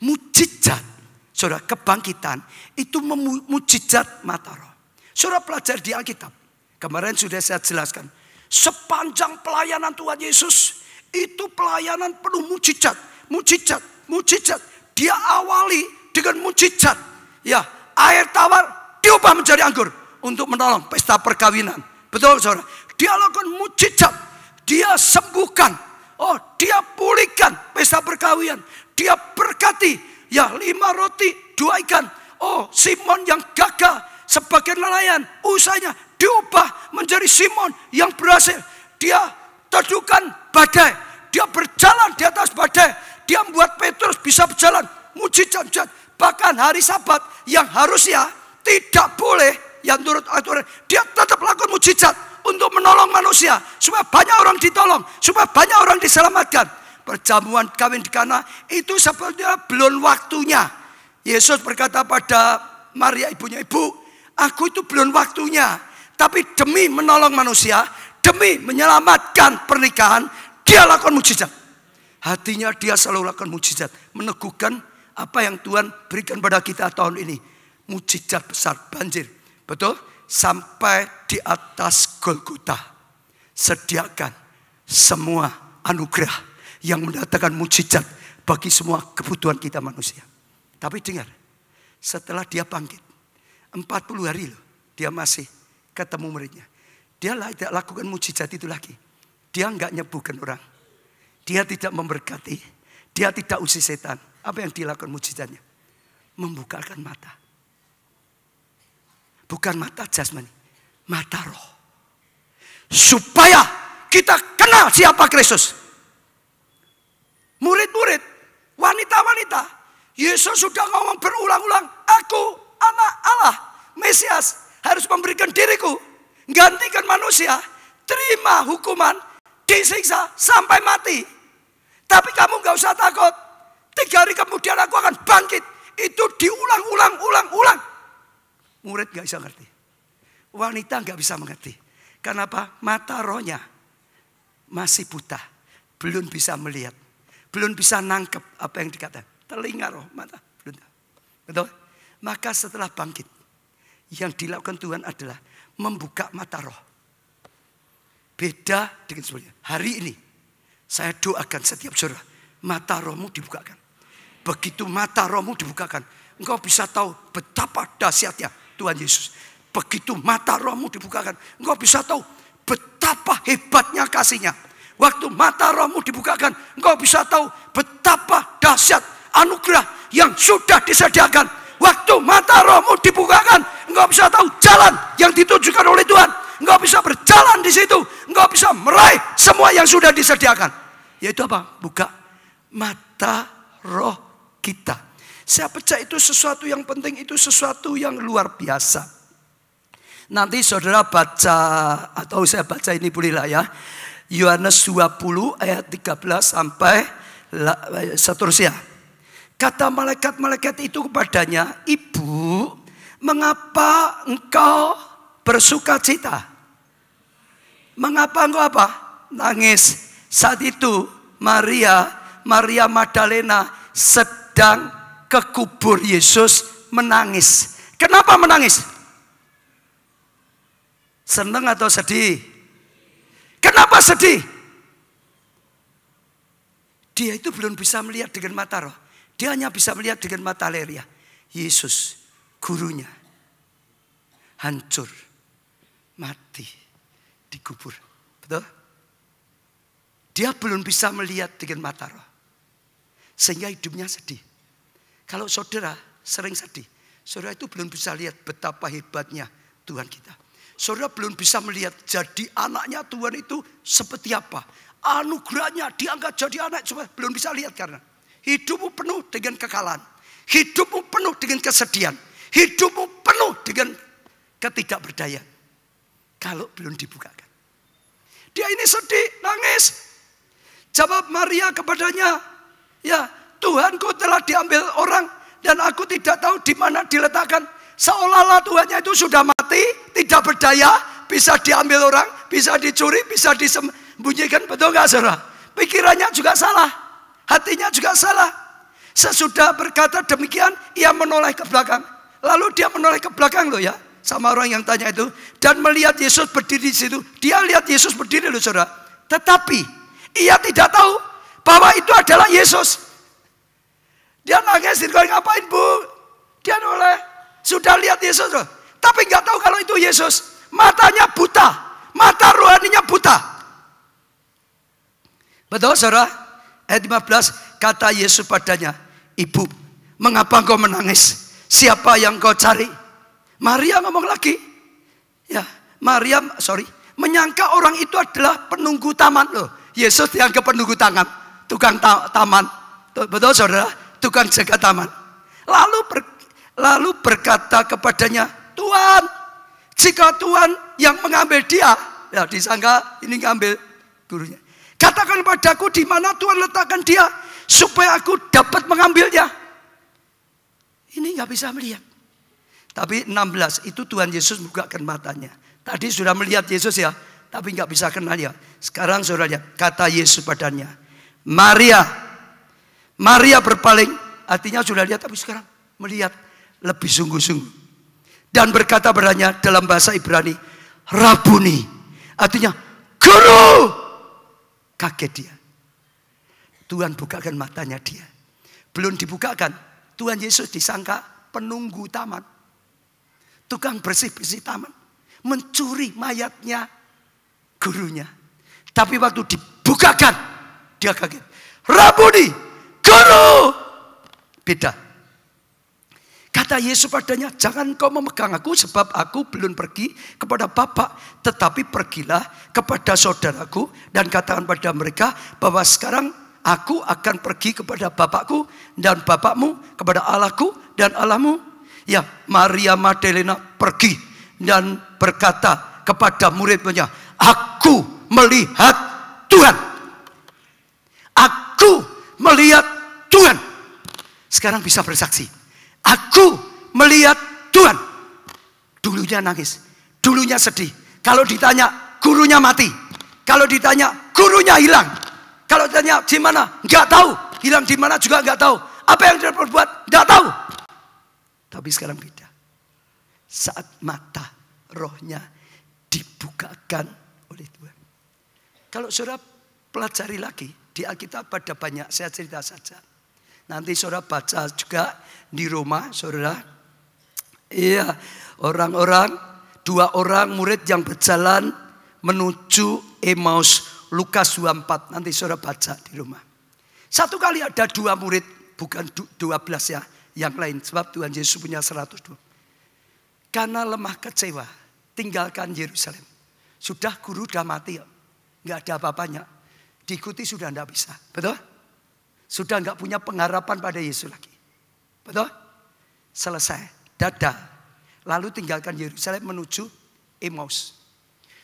S1: Mujizat saudara kebangkitan itu mujizat mata roh. Saudara pelajari di Alkitab. Kemarin sudah saya jelaskan. Sepanjang pelayanan Tuhan Yesus itu pelayanan penuh mujizat, mujizat, mujizat. Dia awali dengan mujizat. Ya, air tawar diubah menjadi anggur untuk menolong pesta perkawinan. Betul saudara? Dia lakukan mujizat. Dia sembuhkan. Oh, dia pulihkan pesta perkawinan. Dia berkati. Ya, 5 roti, 2 ikan. Oh, Simon yang gagal sebagai nelayan, usahanya diubah menjadi Simon yang berhasil. Dia teduhkan badai. Dia berjalan di atas badai. Dia membuat Petrus bisa berjalan. Mujizat. Bahkan hari Sabat yang harusnya tidak boleh, yang turut aturan, dia tetap lakukan mujizat untuk menolong manusia. Supaya banyak orang ditolong, supaya banyak orang diselamatkan. Perjamuan kawin di Kana itu sebenarnya belum waktunya. Yesus berkata pada Maria ibunya, ibu, aku itu belum waktunya. Tapi demi menolong manusia, demi menyelamatkan pernikahan, dia lakukan mujizat. Hatinya dia selalu lakukan mujizat. Meneguhkan apa yang Tuhan berikan pada kita tahun ini. Mujizat besar, banjir. Betul? Sampai di atas Golgota. Sediakan semua anugerah yang mendatangkan mujizat bagi semua kebutuhan kita manusia. Tapi dengar, setelah dia bangkit 40 hari loh, dia masih ketemu muridnya. Dia tidak lakukan mujizat itu lagi. Dia enggak nyembuhkan orang. Dia tidak memberkati. Dia tidak usir setan. Apa yang dilakukan mujizatnya? Membukakan mata. Bukan mata jasmani, mata roh. Supaya kita kenal siapa Kristus. Murid-murid, wanita-wanita, Yesus sudah ngomong berulang-ulang, aku anak Allah, Mesias, harus memberikan diriku, gantikan manusia, terima hukuman, disiksa sampai mati. Tapi kamu gak usah takut, 3 hari kemudian aku akan bangkit. Itu diulang-ulang. Murid gak bisa ngerti. Wanita gak bisa mengerti. Kenapa? Mata rohnya masih buta. Belum bisa melihat. Belum bisa nangkep apa yang dikatakan. Telinga roh, mata. Belum. Betul? Maka setelah bangkit. Yang dilakukan Tuhan adalah membuka mata roh. Beda dengan sebelumnya. Hari ini saya doakan setiap saudara. Mata rohmu dibukakan. Begitu mata rohmu dibukakan. engkau bisa tahu betapa dahsyatnya Tuhan Yesus. Begitu mata rohmu dibukakan, engkau bisa tahu betapa hebatnya kasihnya. Waktu mata rohmu dibukakan, engkau bisa tahu betapa dahsyat anugerah yang sudah disediakan. Waktu mata rohmu dibukakan, engkau bisa tahu jalan yang ditunjukkan oleh Tuhan. Engkau bisa berjalan di situ, engkau bisa meraih semua yang sudah disediakan. Yaitu apa? Buka mata roh kita. Saya percaya itu sesuatu yang penting, itu sesuatu yang luar biasa. Nanti saudara baca, atau saya baca ini bolehlah ya. Yohanes 20 ayat 13 sampai seterusnya. Kata malaikat-malaikat itu kepadanya, Ibu, mengapa engkau bersuka cita? Mengapa engkau apa? Nangis. Saat itu Maria Magdalena sedang ke kubur Yesus menangis. Kenapa menangis? Senang atau sedih? Kenapa sedih? Dia itu belum bisa melihat dengan mata roh. Dia hanya bisa melihat dengan mata leria. Yesus, gurunya, hancur, mati, dikubur. Betul? Dia belum bisa melihat dengan mata roh. Sehingga hidupnya sedih. Kalau saudara sering sedih, saudara itu belum bisa lihat betapa hebatnya Tuhan kita. Saudara belum bisa melihat jadi anaknya Tuhan itu seperti apa. Anugerahnya diangkat jadi anak, cuma belum bisa lihat karena hidupmu penuh dengan kekalahan. Hidupmu penuh dengan kesedihan. Hidupmu penuh dengan ketidakberdayaan. Kalau belum dibukakan. Dia ini sedih, nangis. Jawab Maria kepadanya, ya Tuhanku telah diambil orang dan aku tidak tahu di mana diletakkan. Seolah-olah Tuhannya itu sudah mati, tidak berdaya, bisa diambil orang, bisa dicuri, bisa disembunyikan. Betul gak saudara? Pikirannya juga salah, hatinya juga salah. Sesudah berkata demikian, ia menoleh ke belakang. Lalu dia menoleh ke belakang loh ya, sama orang yang tanya itu. Dan melihat Yesus berdiri di situ. Dia lihat Yesus berdiri loh saudara. Tetapi ia tidak tahu bahwa itu adalah Yesus. Dia nangis, dia ngapain bu? Dia noleh, sudah lihat Yesus loh. Tapi nggak tahu kalau itu Yesus. Matanya buta, mata rohaninya buta. Betul saudara? Ayat 15, kata Yesus padanya, Ibu, mengapa engkau menangis? Siapa yang kau cari? Maria ngomong lagi. Ya, Maria, menyangka orang itu adalah penunggu taman loh. Yesus dianggap penunggu tangan, tukang taman. Betul saudara? Tukang jaga taman. Lalu berkata kepadanya, Tuhan, jika Tuhan yang mengambil dia, ya disangka ini ngambil gurunya. Katakan padaku di mana Tuhan letakkan dia, supaya aku dapat mengambilnya. Ini nggak bisa melihat. Tapi 16 itu Tuhan Yesus bukakan matanya. Tadi sudah melihat Yesus ya, tapi nggak bisa kenal ya. Sekarang saudara lihat, kata Yesus padanya, Maria. Maria berpaling, artinya sudah lihat tapi sekarang melihat lebih sungguh-sungguh. Dan berkata padanya dalam bahasa Ibrani, Rabuni, artinya guru. Kaget dia. Tuhan bukakan matanya dia. Belum dibukakan, Tuhan Yesus disangka penunggu taman. Tukang bersih-bersih taman. Mencuri mayatnya gurunya. Tapi waktu dibukakan, dia kaget. Rabuni, guru. Beda. Kata Yesus padanya, jangan kau memegang aku sebab aku belum pergi kepada Bapa. Tetapi pergilah kepada saudaraku dan katakan pada mereka bahwa sekarang aku akan pergi kepada Bapakku dan Bapakmu, kepada Allahku dan Allahmu. Ya, Maria Magdalena pergi dan berkata kepada murid-muridnya, aku melihat Tuhan. Aku melihat Tuhan. Sekarang bisa bersaksi. Aku melihat Tuhan. Dulunya nangis. Dulunya sedih. Kalau ditanya gurunya mati. Kalau ditanya gurunya hilang. Kalau ditanya di mana? Enggak tahu. Hilang di mana juga enggak tahu. Apa yang dia perbuat? Enggak tahu. Tapi sekarang beda. Saat mata rohnya dibukakan oleh Tuhan. Kalau saudara pelajari lagi di Alkitab ada banyak, saya cerita saja. Nanti saudara baca juga di rumah, saudara. Iya, dua orang murid yang berjalan menuju Emmaus, Lukas 24. Nanti saudara baca di rumah. Satu kali ada dua murid, bukan 12 ya, yang lain. Sebab Tuhan Yesus punya 120. Karena lemah kecewa, tinggalkan Yerusalem. Sudah guru udah mati, nggak ada apa-apanya. Diikuti sudah nggak bisa, betul? Sudah nggak punya pengharapan pada Yesus lagi, betul? Selesai, dadah. Lalu tinggalkan Yerusalem menuju Emmaus.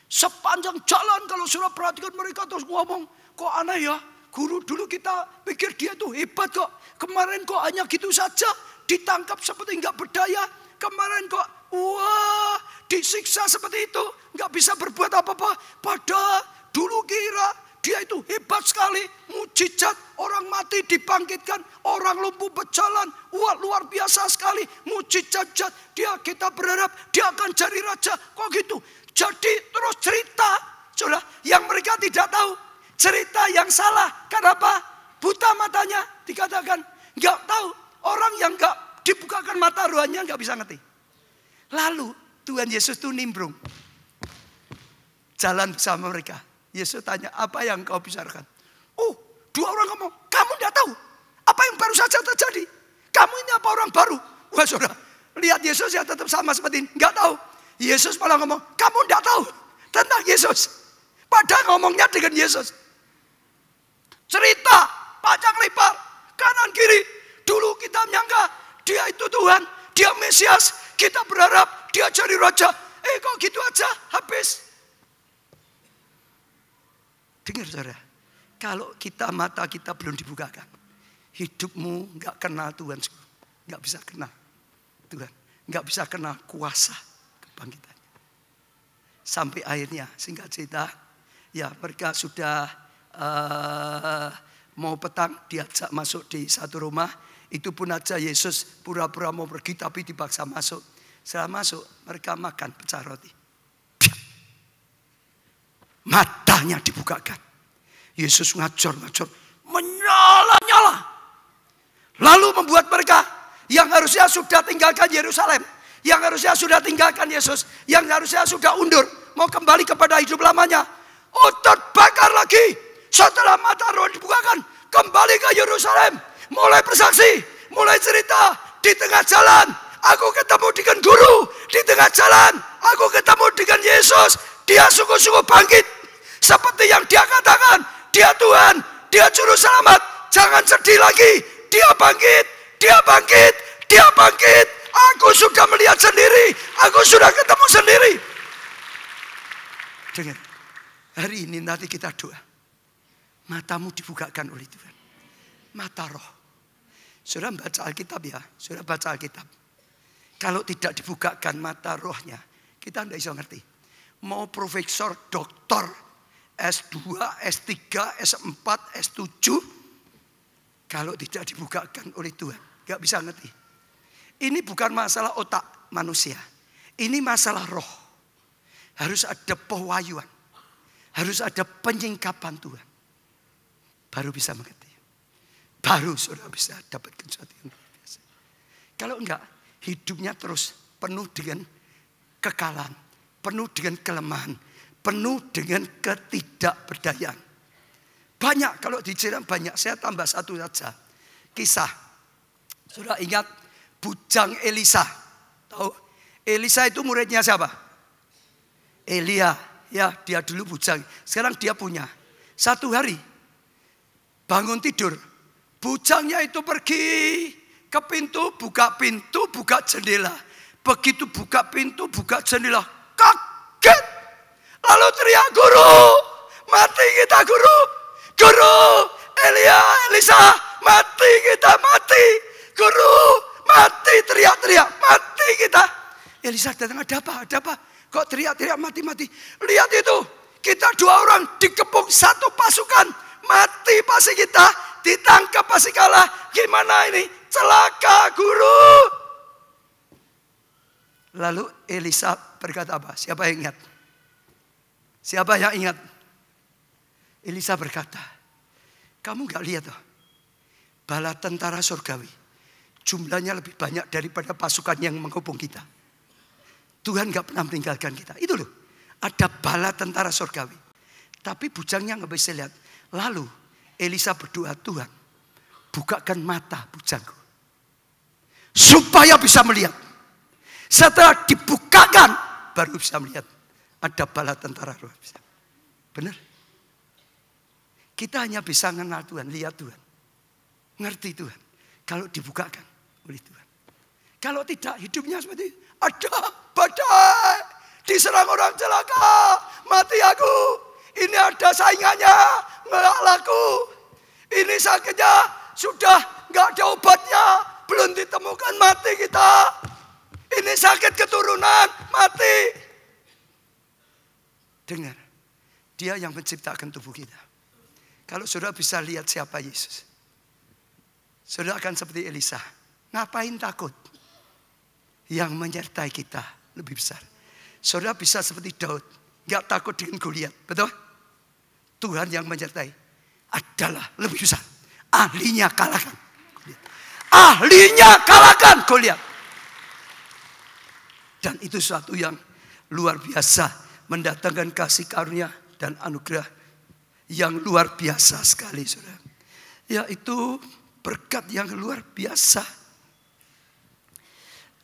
S1: Sepanjang jalan kalau sudah perhatikan mereka terus ngomong, kok aneh ya? Guru dulu kita pikir dia tuh hebat kok. Kemarin kok hanya gitu saja, ditangkap seperti nggak berdaya. Kemarin kok, wah, disiksa seperti itu, nggak bisa berbuat apa-apa. Padahal dulu kira dia itu hebat sekali, mujizat, orang mati dibangkitkan, orang lumpuh berjalan, wah luar biasa sekali, mujizat. Kita berharap dia akan jadi raja, kok gitu. Jadi terus cerita, saudara, yang mereka tidak tahu, cerita yang salah. Kenapa? Buta matanya dikatakan, nggak tahu. Orang yang nggak dibukakan mata rohaninya nggak bisa ngerti. Lalu Tuhan Yesus tuh nimbrung, jalan bersama mereka. Yesus tanya, apa yang kau bicarakan? Oh, dua orang ngomong, kamu tidak tahu apa yang baru saja terjadi. Kamu ini apa orang baru? Wah saudara, lihat Yesus ya tetap sama seperti ini, nggak tahu. Yesus malah ngomong, kamu tidak tahu tentang Yesus. Padahal ngomongnya dengan Yesus. Cerita, panjang lebar, kanan kiri. Dulu kita menyangka dia itu Tuhan, dia Mesias. Kita berharap dia jadi raja. Kok gitu aja, habis. Dengar saudara, kalau mata kita belum dibukakan, hidupmu nggak kenal Tuhan, nggak bisa kenal Tuhan, nggak bisa kenal kuasa kebangkitannya. Sampai akhirnya, singkat cerita, ya mereka sudah mau petang, diajak masuk di satu rumah. Itu pun aja Yesus pura-pura mau pergi tapi dipaksa masuk. Setelah masuk, mereka makan pecah roti. Matanya dibukakan. Yesus ngajor-ngajor, menyala-nyala. Lalu membuat mereka yang harusnya sudah tinggalkan Yerusalem, yang harusnya sudah tinggalkan Yesus, yang harusnya sudah undur, mau kembali kepada hidup lamanya, terbakar lagi. Setelah mata roh dibukakan, kembali ke Yerusalem, mulai bersaksi, mulai cerita. Di tengah jalan, aku ketemu dengan guru. Di tengah jalan, aku ketemu dengan Yesus. Dia sungguh-sungguh bangkit. Seperti yang dia katakan, dia Tuhan, dia juru selamat. Jangan sedih lagi, dia bangkit, dia bangkit, dia bangkit. Aku sudah melihat sendiri, aku sudah ketemu sendiri. Dengar, hari ini nanti kita doa. Matamu dibukakan oleh Tuhan. Mata roh. Saudara baca Alkitab ya, saudara baca Alkitab. Kalau tidak dibukakan mata rohnya, kita tidak bisa ngerti. Mau profesor, doktor, S2, S3, S4, S7. Kalau tidak dibukakan oleh Tuhan, gak bisa ngerti. Ini bukan masalah otak manusia. Ini masalah roh. Harus ada pewahyuan. Harus ada penyingkapan Tuhan. Baru bisa mengerti. Baru saudara bisa dapatkan sesuatu yang luar biasa. Kalau enggak, hidupnya terus penuh dengan kekalahan, penuh dengan kelemahan, penuh dengan ketidakberdayaan. Banyak, kalau diceritakan banyak. Saya tambah satu saja. Kisah. Saudara ingat bujang Elisa. Tahu? Elisa itu muridnya siapa? Elia. Ya, dia dulu bujang. Sekarang dia punya. Satu hari bangun tidur, bujangnya itu pergi ke pintu, buka jendela. Begitu buka pintu, buka jendela, kaget. Lalu teriak, guru, mati kita guru. Guru, Elisa, mati kita, mati. Guru, mati, teriak-teriak, mati kita. Elisa datang, ada apa? Kok teriak-teriak mati-mati? Lihat itu, kita dua orang dikepung satu pasukan. Mati pasti kita, ditangkap pasti kalah. Gimana ini? Celaka guru. Lalu Elisa berkata apa? Siapa yang ingat? Siapa yang ingat? Elisa berkata, kamu gak lihat toh? bala tentara surgawi. Jumlahnya lebih banyak daripada pasukan yang mengepung kita. Tuhan gak pernah meninggalkan kita. Itu loh. Ada bala tentara surgawi. Tapi bujangnya gak bisa lihat. Lalu Elisa berdoa, Tuhan bukakan mata bujangku. Supaya bisa melihat. Setelah dibukakan baru bisa melihat. Ada bala tentara luar biasa. Benar? Kita hanya bisa mengenal Tuhan, lihat Tuhan. Ngerti Tuhan. Kalau dibukakan oleh Tuhan. Kalau tidak, hidupnya seperti ada badai, diserang orang celaka, mati aku. Ini ada saingannya, nggak laku. Ini sakitnya sudah nggak ada obatnya, belum ditemukan, mati kita. Ini sakit keturunan, mati. Dengar, Dia yang menciptakan tubuh kita. Kalau saudara bisa lihat siapa Yesus, saudara akan seperti Elisa. Ngapain takut? Yang menyertai kita lebih besar. Saudara bisa seperti Daud, nggak takut dengan Goliat, betul? Tuhan yang menyertai adalah lebih besar. Ahlinya kalahkan. Ahlinya kalahkan Goliat. Dan itu suatu yang luar biasa, mendatangkan kasih karunia dan anugerah yang luar biasa sekali, saudara. Yaitu berkat yang luar biasa.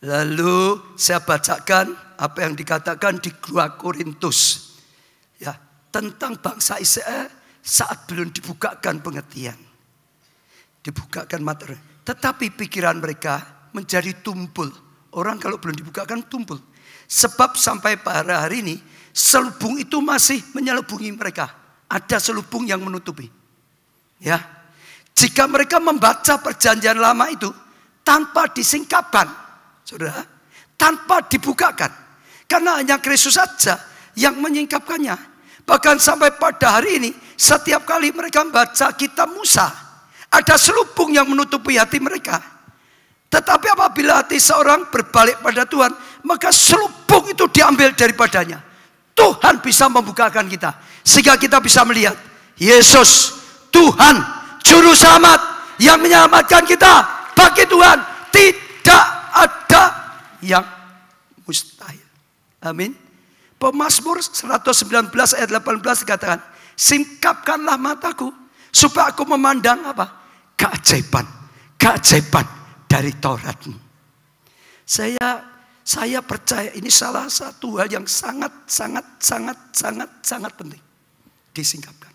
S1: Lalu saya bacakan apa yang dikatakan di 2 Korintus. Ya, tentang bangsa Israel saat belum dibukakan pengertian. Dibukakan materi. Tetapi pikiran mereka menjadi tumpul. Orang kalau belum dibukakan tumpul. Sebab sampai pada hari ini selubung itu masih menyelubungi mereka. Ada selubung yang menutupi. Ya. Jika mereka membaca perjanjian lama itu tanpa disingkapkan, saudara, tanpa dibukakan. Karena hanya Kristus saja yang menyingkapkannya. Bahkan sampai pada hari ini, setiap kali mereka membaca kitab Musa, ada selubung yang menutupi hati mereka. Tetapi apabila hati seorang berbalik pada Tuhan, maka selubung itu diambil daripadanya. Tuhan bisa membukakan kita, sehingga kita bisa melihat Yesus, Tuhan, Juru Selamat yang menyelamatkan kita. Bagi Tuhan tidak ada yang mustahil. Amin. Pemazmur 119 ayat 18 dikatakan, singkapkanlah mataku supaya aku memandang apa? Keajaiban, keajaiban dari Tauratmu. Saya percaya ini salah satu hal yang sangat penting. Disingkapkan.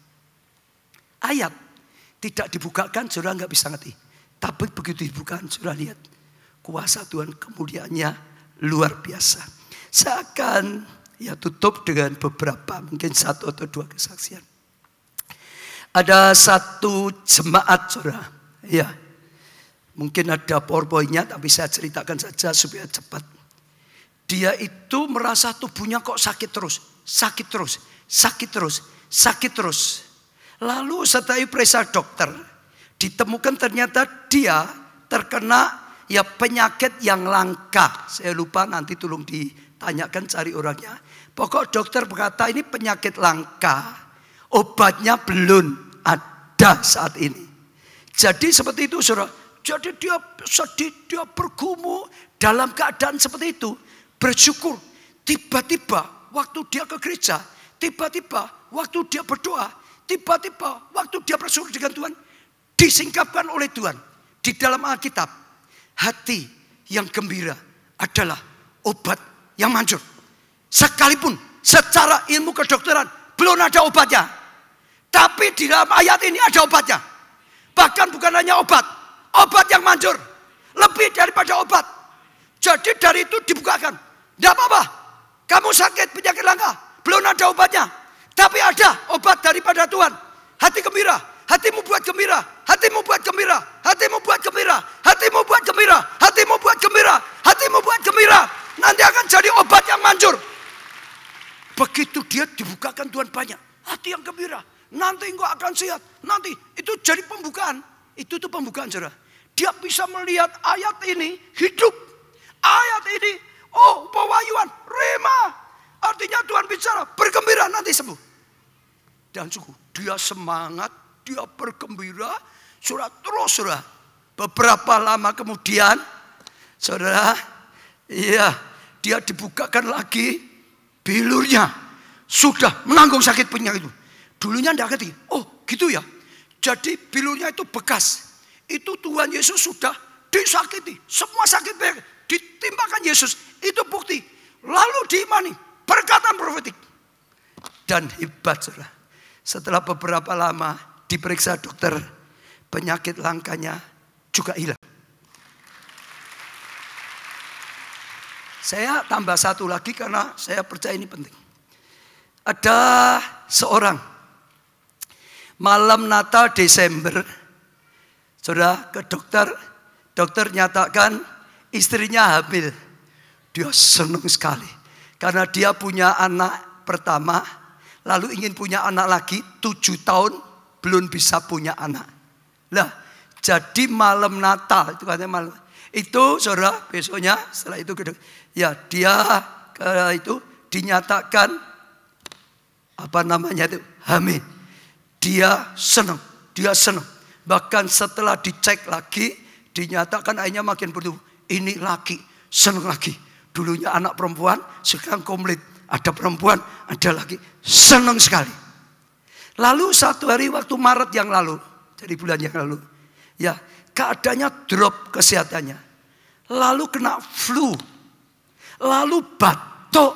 S1: Ayat tidak dibukakan, saudara nggak bisa ngerti. Tapi begitu dibukakan, saudara lihat kuasa Tuhan, kemuliaannya luar biasa. Saya akan tutup dengan beberapa, mungkin 1 atau 2 kesaksian. Ada satu jemaat, saudara. Ya, mungkin ada PowerPoint-nya, tapi saya ceritakan saja supaya cepat. Dia itu merasa tubuhnya kok sakit terus. Lalu setelah periksa dokter, ditemukan ternyata dia terkena penyakit yang langka. Saya lupa, nanti tolong ditanyakan, cari orangnya. Pokok dokter berkata ini penyakit langka. Obatnya belum ada saat ini. Jadi seperti itu, saudara. Jadi dia sedih, dia bergumul dalam keadaan seperti itu. Bersyukur. Tiba-tiba waktu dia ke gereja, tiba-tiba waktu dia berdoa, tiba-tiba waktu dia bersyukur dengan Tuhan, disingkapkan oleh Tuhan. Di dalam Alkitab, hati yang gembira adalah obat yang manjur. Sekalipun secara ilmu kedokteran belum ada obatnya, tapi di dalam ayat ini ada obatnya. Bahkan bukan hanya obat yang manjur, lebih daripada obat. Jadi dari itu dibukakan. Tidak apa-apa, kamu sakit penyakit langka, belum ada obatnya, tapi ada obat daripada Tuhan. Hati gembira, hatimu buat gembira, hatimu buat gembira, hatimu buat gembira, hatimu buat gembira, hatimu buat gembira, hatimu buat gembira. Nanti akan jadi obat yang manjur. Begitu dia dibukakan Tuhan banyak, hati yang gembira. Nanti engkau akan sehat. Nanti itu jadi pembukaan. Itu tuh pembukaan, saudara. Dia bisa melihat ayat ini hidup. Ayat ini, oh pewahyuan, rema. Artinya Tuhan bicara, bergembira nanti sembuh. Dan sungguh dia semangat, dia bergembira. Saudara, terus saudara, Beberapa lama kemudian, saudara, iya, dia dibukakan lagi bilurnya. Sudah menanggung sakit penyakit itu. Dulunya tidak ngerti. Oh gitu ya. Jadi bilurnya itu bekas. Itu Tuhan Yesus sudah disakiti. Semua sakit penyakit ditimpakan Yesus. Itu bukti. Lalu diimani. Perkataan profetik. Dan hebat saudara. Setelah beberapa lama diperiksa dokter, penyakit langkanya juga hilang. Saya tambah satu lagi karena saya percaya ini penting. Ada seorang malam Natal Desember, saudara, ke dokter. Dokter nyatakan istrinya hamil. Dia senang sekali karena dia punya anak pertama, lalu ingin punya anak lagi. 7 tahun belum bisa punya anak. Lah, jadi malam Natal itu katanya malam itu, saudara, besoknya setelah itu ya dia itu dinyatakan apa namanya itu hamil. Dia senang. Bahkan setelah dicek lagi dinyatakan akhirnya makin bertumbuh. Ini laki, senang lagi. Dulunya anak perempuan, sekarang komplit. Ada perempuan, ada laki. Senang sekali. Lalu satu hari waktu Maret yang lalu, dari bulan yang lalu, ya keadaannya drop kesehatannya. Lalu kena flu. Lalu batuk.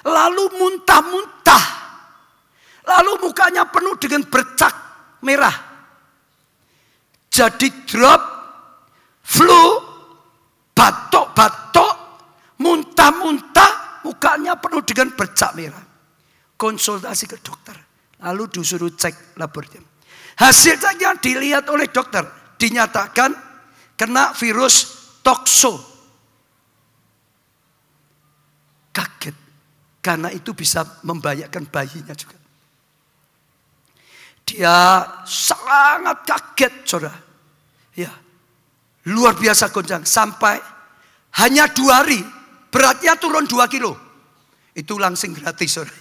S1: Lalu muntah-muntah. Lalu mukanya penuh dengan bercak merah. Jadi drop, flu, batuk-batuk, muntah-muntah, mukanya penuh dengan bercak merah. Konsultasi ke dokter. Lalu disuruh cek laboratorium. Hasil ceknya dilihat oleh dokter. Dinyatakan kena virus tokso. Kaget. Karena itu bisa membahayakan bayinya juga. Dia sangat kaget, saudara. Ya, luar biasa goncang. Sampai hanya 2 hari beratnya turun 2 kilo. Itu langsung gratis, saudara.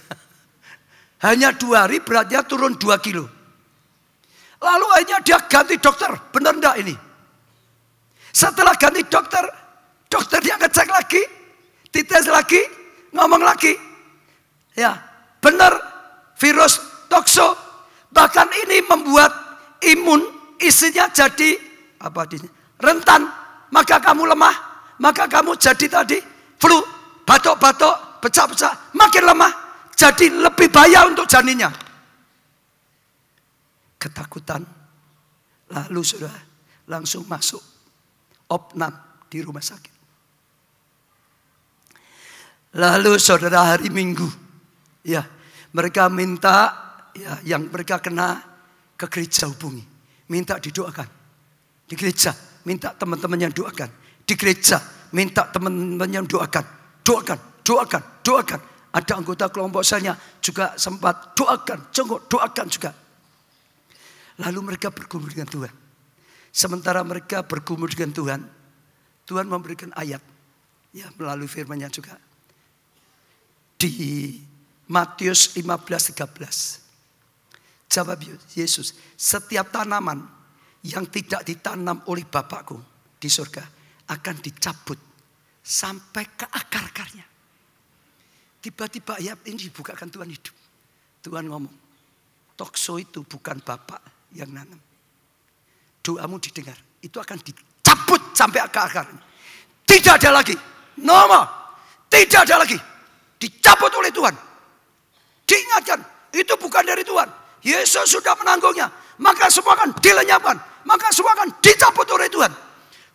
S1: Hanya 2 hari beratnya turun 2 kilo. Lalu akhirnya dia ganti dokter. Benar enggak ini? Setelah ganti dokter, dokternya ngecek lagi, dites lagi, ngomong lagi. Ya, benar virus tokso. Bahkan ini membuat imun isinya jadi apa rentan. Maka kamu lemah, maka kamu jadi tadi flu, batuk-batuk, pecah-pecah, makin lemah. Jadi lebih bahaya untuk janinnya. Ketakutan. Lalu sudah langsung masuk opnam di rumah sakit. Lalu saudara hari Minggu, ya mereka minta, ya yang mereka kena ke gereja hubungi, minta didoakan. Di gereja minta teman-teman yang doakan. Di gereja minta teman-teman yang doakan. Doakan. Ada anggota kelompok saya juga sempat doakan, doakan juga. Lalu mereka bergumul dengan Tuhan. Sementara mereka bergumul dengan Tuhan, Tuhan memberikan ayat, ya melalui firman-Nya juga. Di Matius 15:13. Jawab Yesus, setiap tanaman yang tidak ditanam oleh Bapakku di surga akan dicabut sampai ke akar-akarnya. Tiba-tiba ayat ini dibukakan Tuhan hidup. Tuhan ngomong, tokso itu bukan Bapak yang nanam. Doamu didengar, itu akan dicabut sampai akar-akarnya. Tidak ada lagi, no more. Tidak ada lagi. Dicabut oleh Tuhan. Diingatkan, itu bukan dari Tuhan. Yesus sudah menanggungnya. Maka semua akan dilenyapkan. Maka semua akan dicabut oleh Tuhan.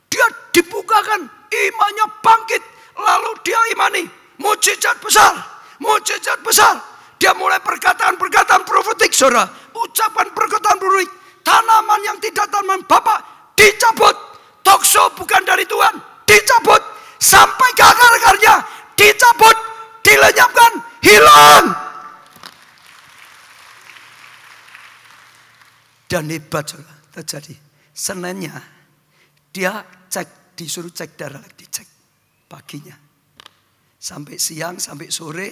S1: Dia dibukakan, imannya bangkit. Lalu dia imani, mujizat besar. Mujizat besar. Dia mulai perkataan-perkataan profetik, saudara. Ucapan perkataan profetik. Tanaman yang tidak tanaman Bapak dicabut. Tokso bukan dari Tuhan. Dicabut. Sampai ke akar-akarnya. Dicabut. Dilenyapkan. Hilang. Dan hebat saudara, terjadi. Seninnya dia cek, disuruh cek darah, dicek paginya. Sampai siang, sampai sore,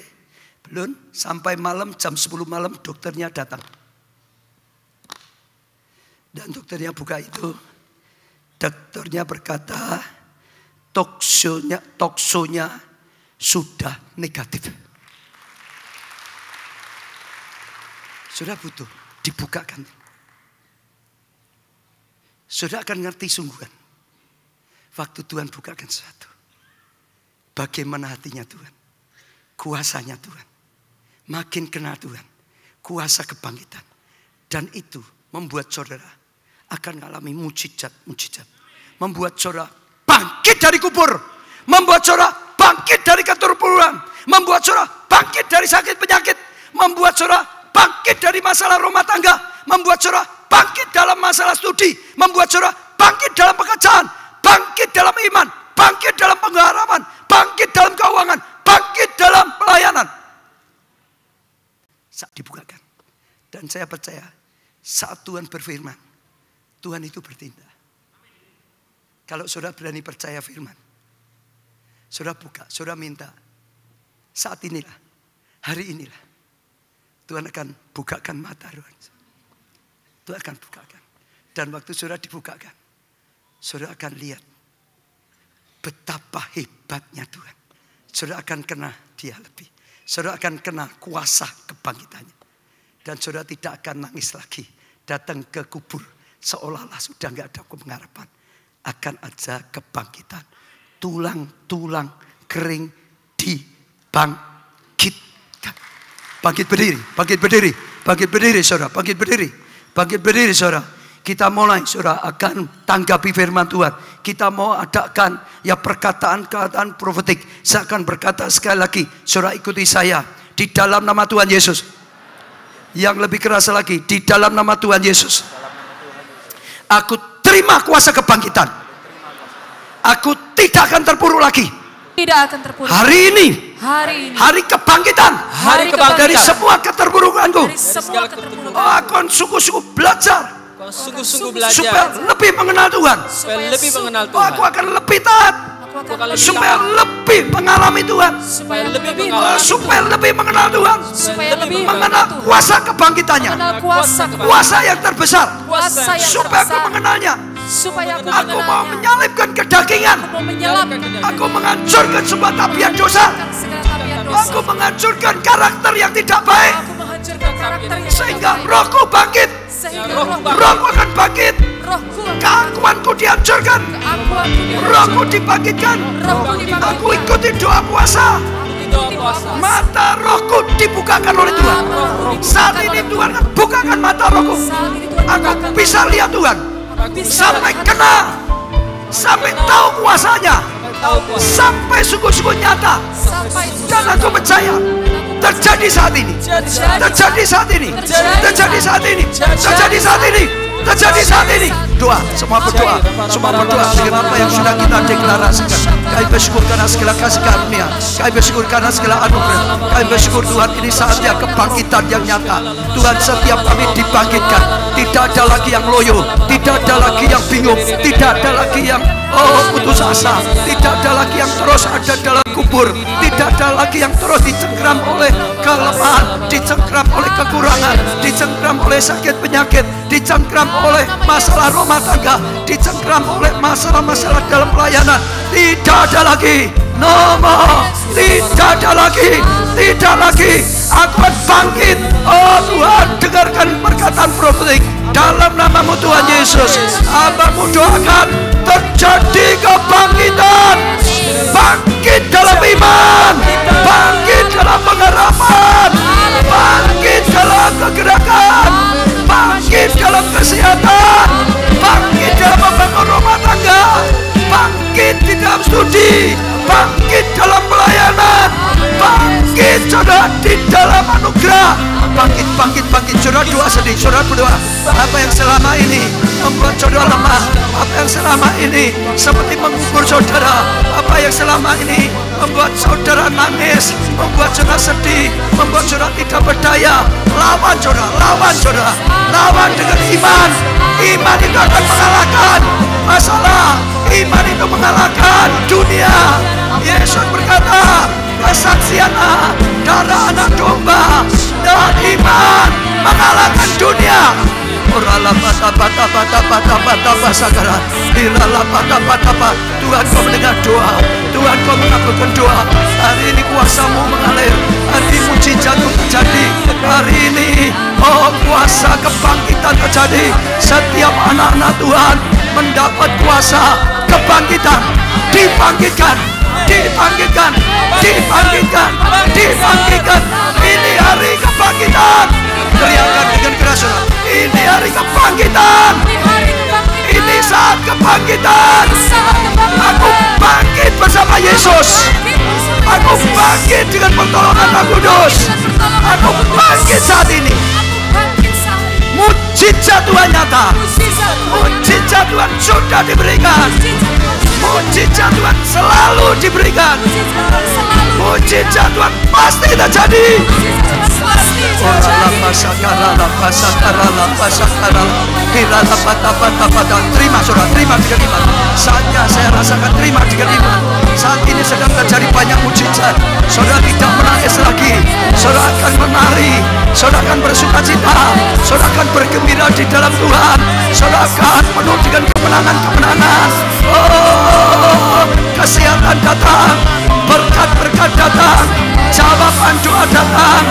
S1: belum. Sampai malam, jam 10 malam dokternya datang. Dan dokternya buka itu, dokternya berkata toksonya sudah negatif. Sudah butuh dibukakan. Sudah akan ngerti sungguhan. Waktu Tuhan bukakan sesuatu. Bagaimana hatinya Tuhan. Kuasanya Tuhan. Makin kenal Tuhan. Kuasa kebangkitan. Dan itu membuat saudara akan mengalami mujizat. Membuat saudara bangkit dari kubur. Membuat saudara bangkit dari keturbunan. Membuat saudara bangkit dari sakit penyakit. Membuat saudara bangkit dari masalah rumah tangga. Membuat saudara bangkit dalam masalah studi. Membuat saudara bangkit dalam pekerjaan. Bangkit dalam iman. Bangkit dalam pengharapan. Bangkit dalam keuangan. Bangkit dalam pelayanan. Saat dibukakan. Dan saya percaya saat Tuhan berfirman, Tuhan itu bertindak. Kalau saudara berani percaya firman, saudara buka, saudara minta. Saat inilah, hari inilah, Tuhan akan bukakan mata rohani. Tuhan akan bukakan. Dan waktu saudara dibukakan, saudara akan lihat betapa hebatnya Tuhan. Saudara akan kenal dia lebih. Saudara akan kenal kuasa kebangkitannya. Dan saudara tidak akan nangis lagi. Datang ke kubur seolah-olah sudah nggak ada pengharapan. Akan ada kebangkitan. Tulang-tulang kering dibangkitkan. Bangkit berdiri, bangkit berdiri, bangkit berdiri saudara, bangkit berdiri. Bangkit berdiri saudara. Kita mulai saudara akan tanggapi firman Tuhan. Kita mau adakan ya perkataan-perkataan profetik. Saya akan berkata sekali lagi. Saudara ikuti saya. Di dalam nama Tuhan Yesus. Yang lebih keras lagi, di dalam nama Tuhan Yesus. Aku terima kuasa kebangkitan. Aku tidak akan terpuruk lagi.
S2: Tidak akan terpuruk.
S1: Hari ini.
S2: Hari
S1: kebangkitan.
S2: Hari kebangkitan.
S1: Dari semua keterpurukanku.
S2: Dari semua keterpurukan.
S1: Aku sungguh-sungguh belajar.
S3: Sungguh-sungguh belajar.
S1: Supaya lebih mengenal Tuhan.
S3: Supaya lebih mengenal Tuhan.
S1: Aku akan lebih taat. Supaya lebih mengalami Tuhan.
S3: Supaya lebih mengalami.
S1: Supaya lebih mengenal Tuhan.
S2: Supaya lebih
S1: mengenal kuasa kebangkitannya. Kuasa yang terbesar. Supaya aku mengenalnya.
S2: Supaya
S1: aku mau menyalibkan kedagingan. Aku menghancurkan semua tabiat dosa. Aku menghancurkan karakter yang tidak baik. Sehingga rohku bangkit. Rohku akan bangkit. Keakuanku dihancurkan. Rohku dibangkitkan. Aku ikuti doa puasa. Mata rohku dibukakan oleh Tuhan. Saat ini Tuhan bukakan mata rohku. Aku bisa lihat Tuhan. Sampai kenal. Sampai tahu kuasanya. Sampai sungguh-sungguh nyata. Dan aku percaya terjadi saat ini. Terjadi saat ini. Terjadi saat ini. Terjadi saat ini. Terjadi saat ini. Doa, semua berdoa. Semua berdoa dengan apa yang sudah kita deklarasikan. Kami bersyukur karena segala kasih karunia. Kami bersyukur karena segala anugerah. Kami bersyukur Tuhan ini saatnya kebangkitan yang nyata. Tuhan setiap kami dibangkitkan. Tidak ada lagi yang loyo. Tidak ada lagi yang bingung. Tidak ada lagi yang putus asa. Tidak ada lagi yang terus ada dalam kubur. Tidak ada lagi yang terus dicengkram oleh kelemahan. Dicengkram oleh kekurangan. Dicengkram oleh sakit penyakit. Dicengkram oleh masalah rumah tangga. Dicengkram oleh masalah-masalah dalam pelayanan. Tidak ada lagi. No more. Tidak ada lagi. Tidak lagi. Aku akan bangkit. Oh Tuhan, dengarkan perkataan profetik dalam namamu Tuhan Yesus. Hamba-Mu doakan terjadi kebangkitan. Bangkit dalam iman. Bangkit dalam pengharapan. Bangkit dalam kegerakan. Bangkit dalam kesehatan. Bangkit dalam membangun rumah tangga. Bangkit di dalam studi. Bangkit dalam pelayanan. Bangkit saudara di dalam anugerah. Bangkit, bangkit, bangkit. Saudara doa sedih, saudara berdoa. Apa yang selama ini membuat saudara lemah, apa yang selama ini seperti mengubur saudara, apa yang selama ini membuat saudara nangis, membuat saudara sedih, membuat saudara tidak berdaya. Lawan saudara, lawan saudara. Lawan dengan iman. Iman itu akan mengalahkan masalah. Iman itu mengalahkan dunia. Yesus berkata, kesaksian darah anak domba dan iman mengalahkan dunia. Orala bata bata bata bata bata basagara. Tuhan kau mendengar doa, Tuhan kau mengabulkan doa. Hari ini kuasa-Mu mengalir, hari ini mujizat-Mu terjadi. Hari ini kuasa kebangkitan terjadi. Setiap anak-anak Tuhan mendapat kuasa kebangkitan. Dibangkitkan, dibangkitkan, dibangkitkan, dibangkitkan. Ini hari kebangkitan. Teriakan dengan keras, saudara. Ini hari kebangkitan. Ini saat kebangkitan. Aku bangkit bersama Yesus. Aku bangkit dengan pertolongan Roh Kudus. Aku bangkit saat ini. Mujizat Tuhan nyata. Mujizat Tuhan sudah diberikan. Mujizat Tuhan selalu diberikan. Mujizat Tuhan pasti terjadi. Terima saudara, terima dengan iman. Saatnya saya rasakan terima dengan iman. Saat ini sedang terjadi banyak mujizat. Saudara tidak menangis lagi. Saudara akan menari. Saudara akan bersukacita. Saudara akan bergembira di dalam Tuhan. Saudara akan penuh dengan kemenangan-kemenangan. Kesehatan datang, berkat-berkat datang, jawaban doa datang,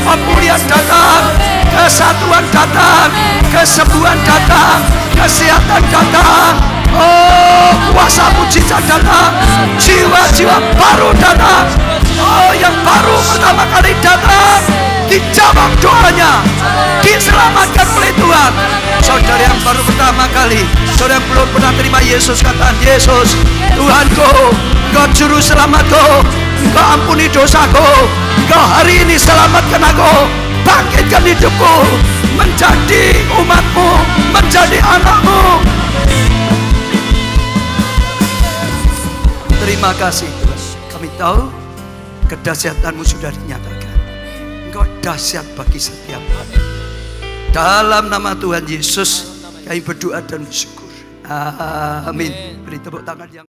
S1: pemulihan datang, kesatuan datang, kesembuhan datang, kesehatan datang. Kuasa mujizat datang, jiwa-jiwa baru datang. Yang baru pertama kali datang, dijawab doanya, diselamatkan oleh Tuhan. Saudara yang baru pertama kali, saudara yang belum pernah terima Yesus, katakan, Yesus, Tuhanku, Engkau juru selamatku, Engkau ampuni dosaku, Engkau hari ini selamatkan aku, bangkitkan hidupku, menjadi umat-Mu, menjadi anak-Mu. Terima kasih Tuhan. Kami tahu kedahsyatan-Mu sudah dinyatakan. Engkau dahsyat bagi setiap hal. Dalam nama Tuhan Yesus kami berdoa dan bersyukur. Amin. Beri tepuk tangan yang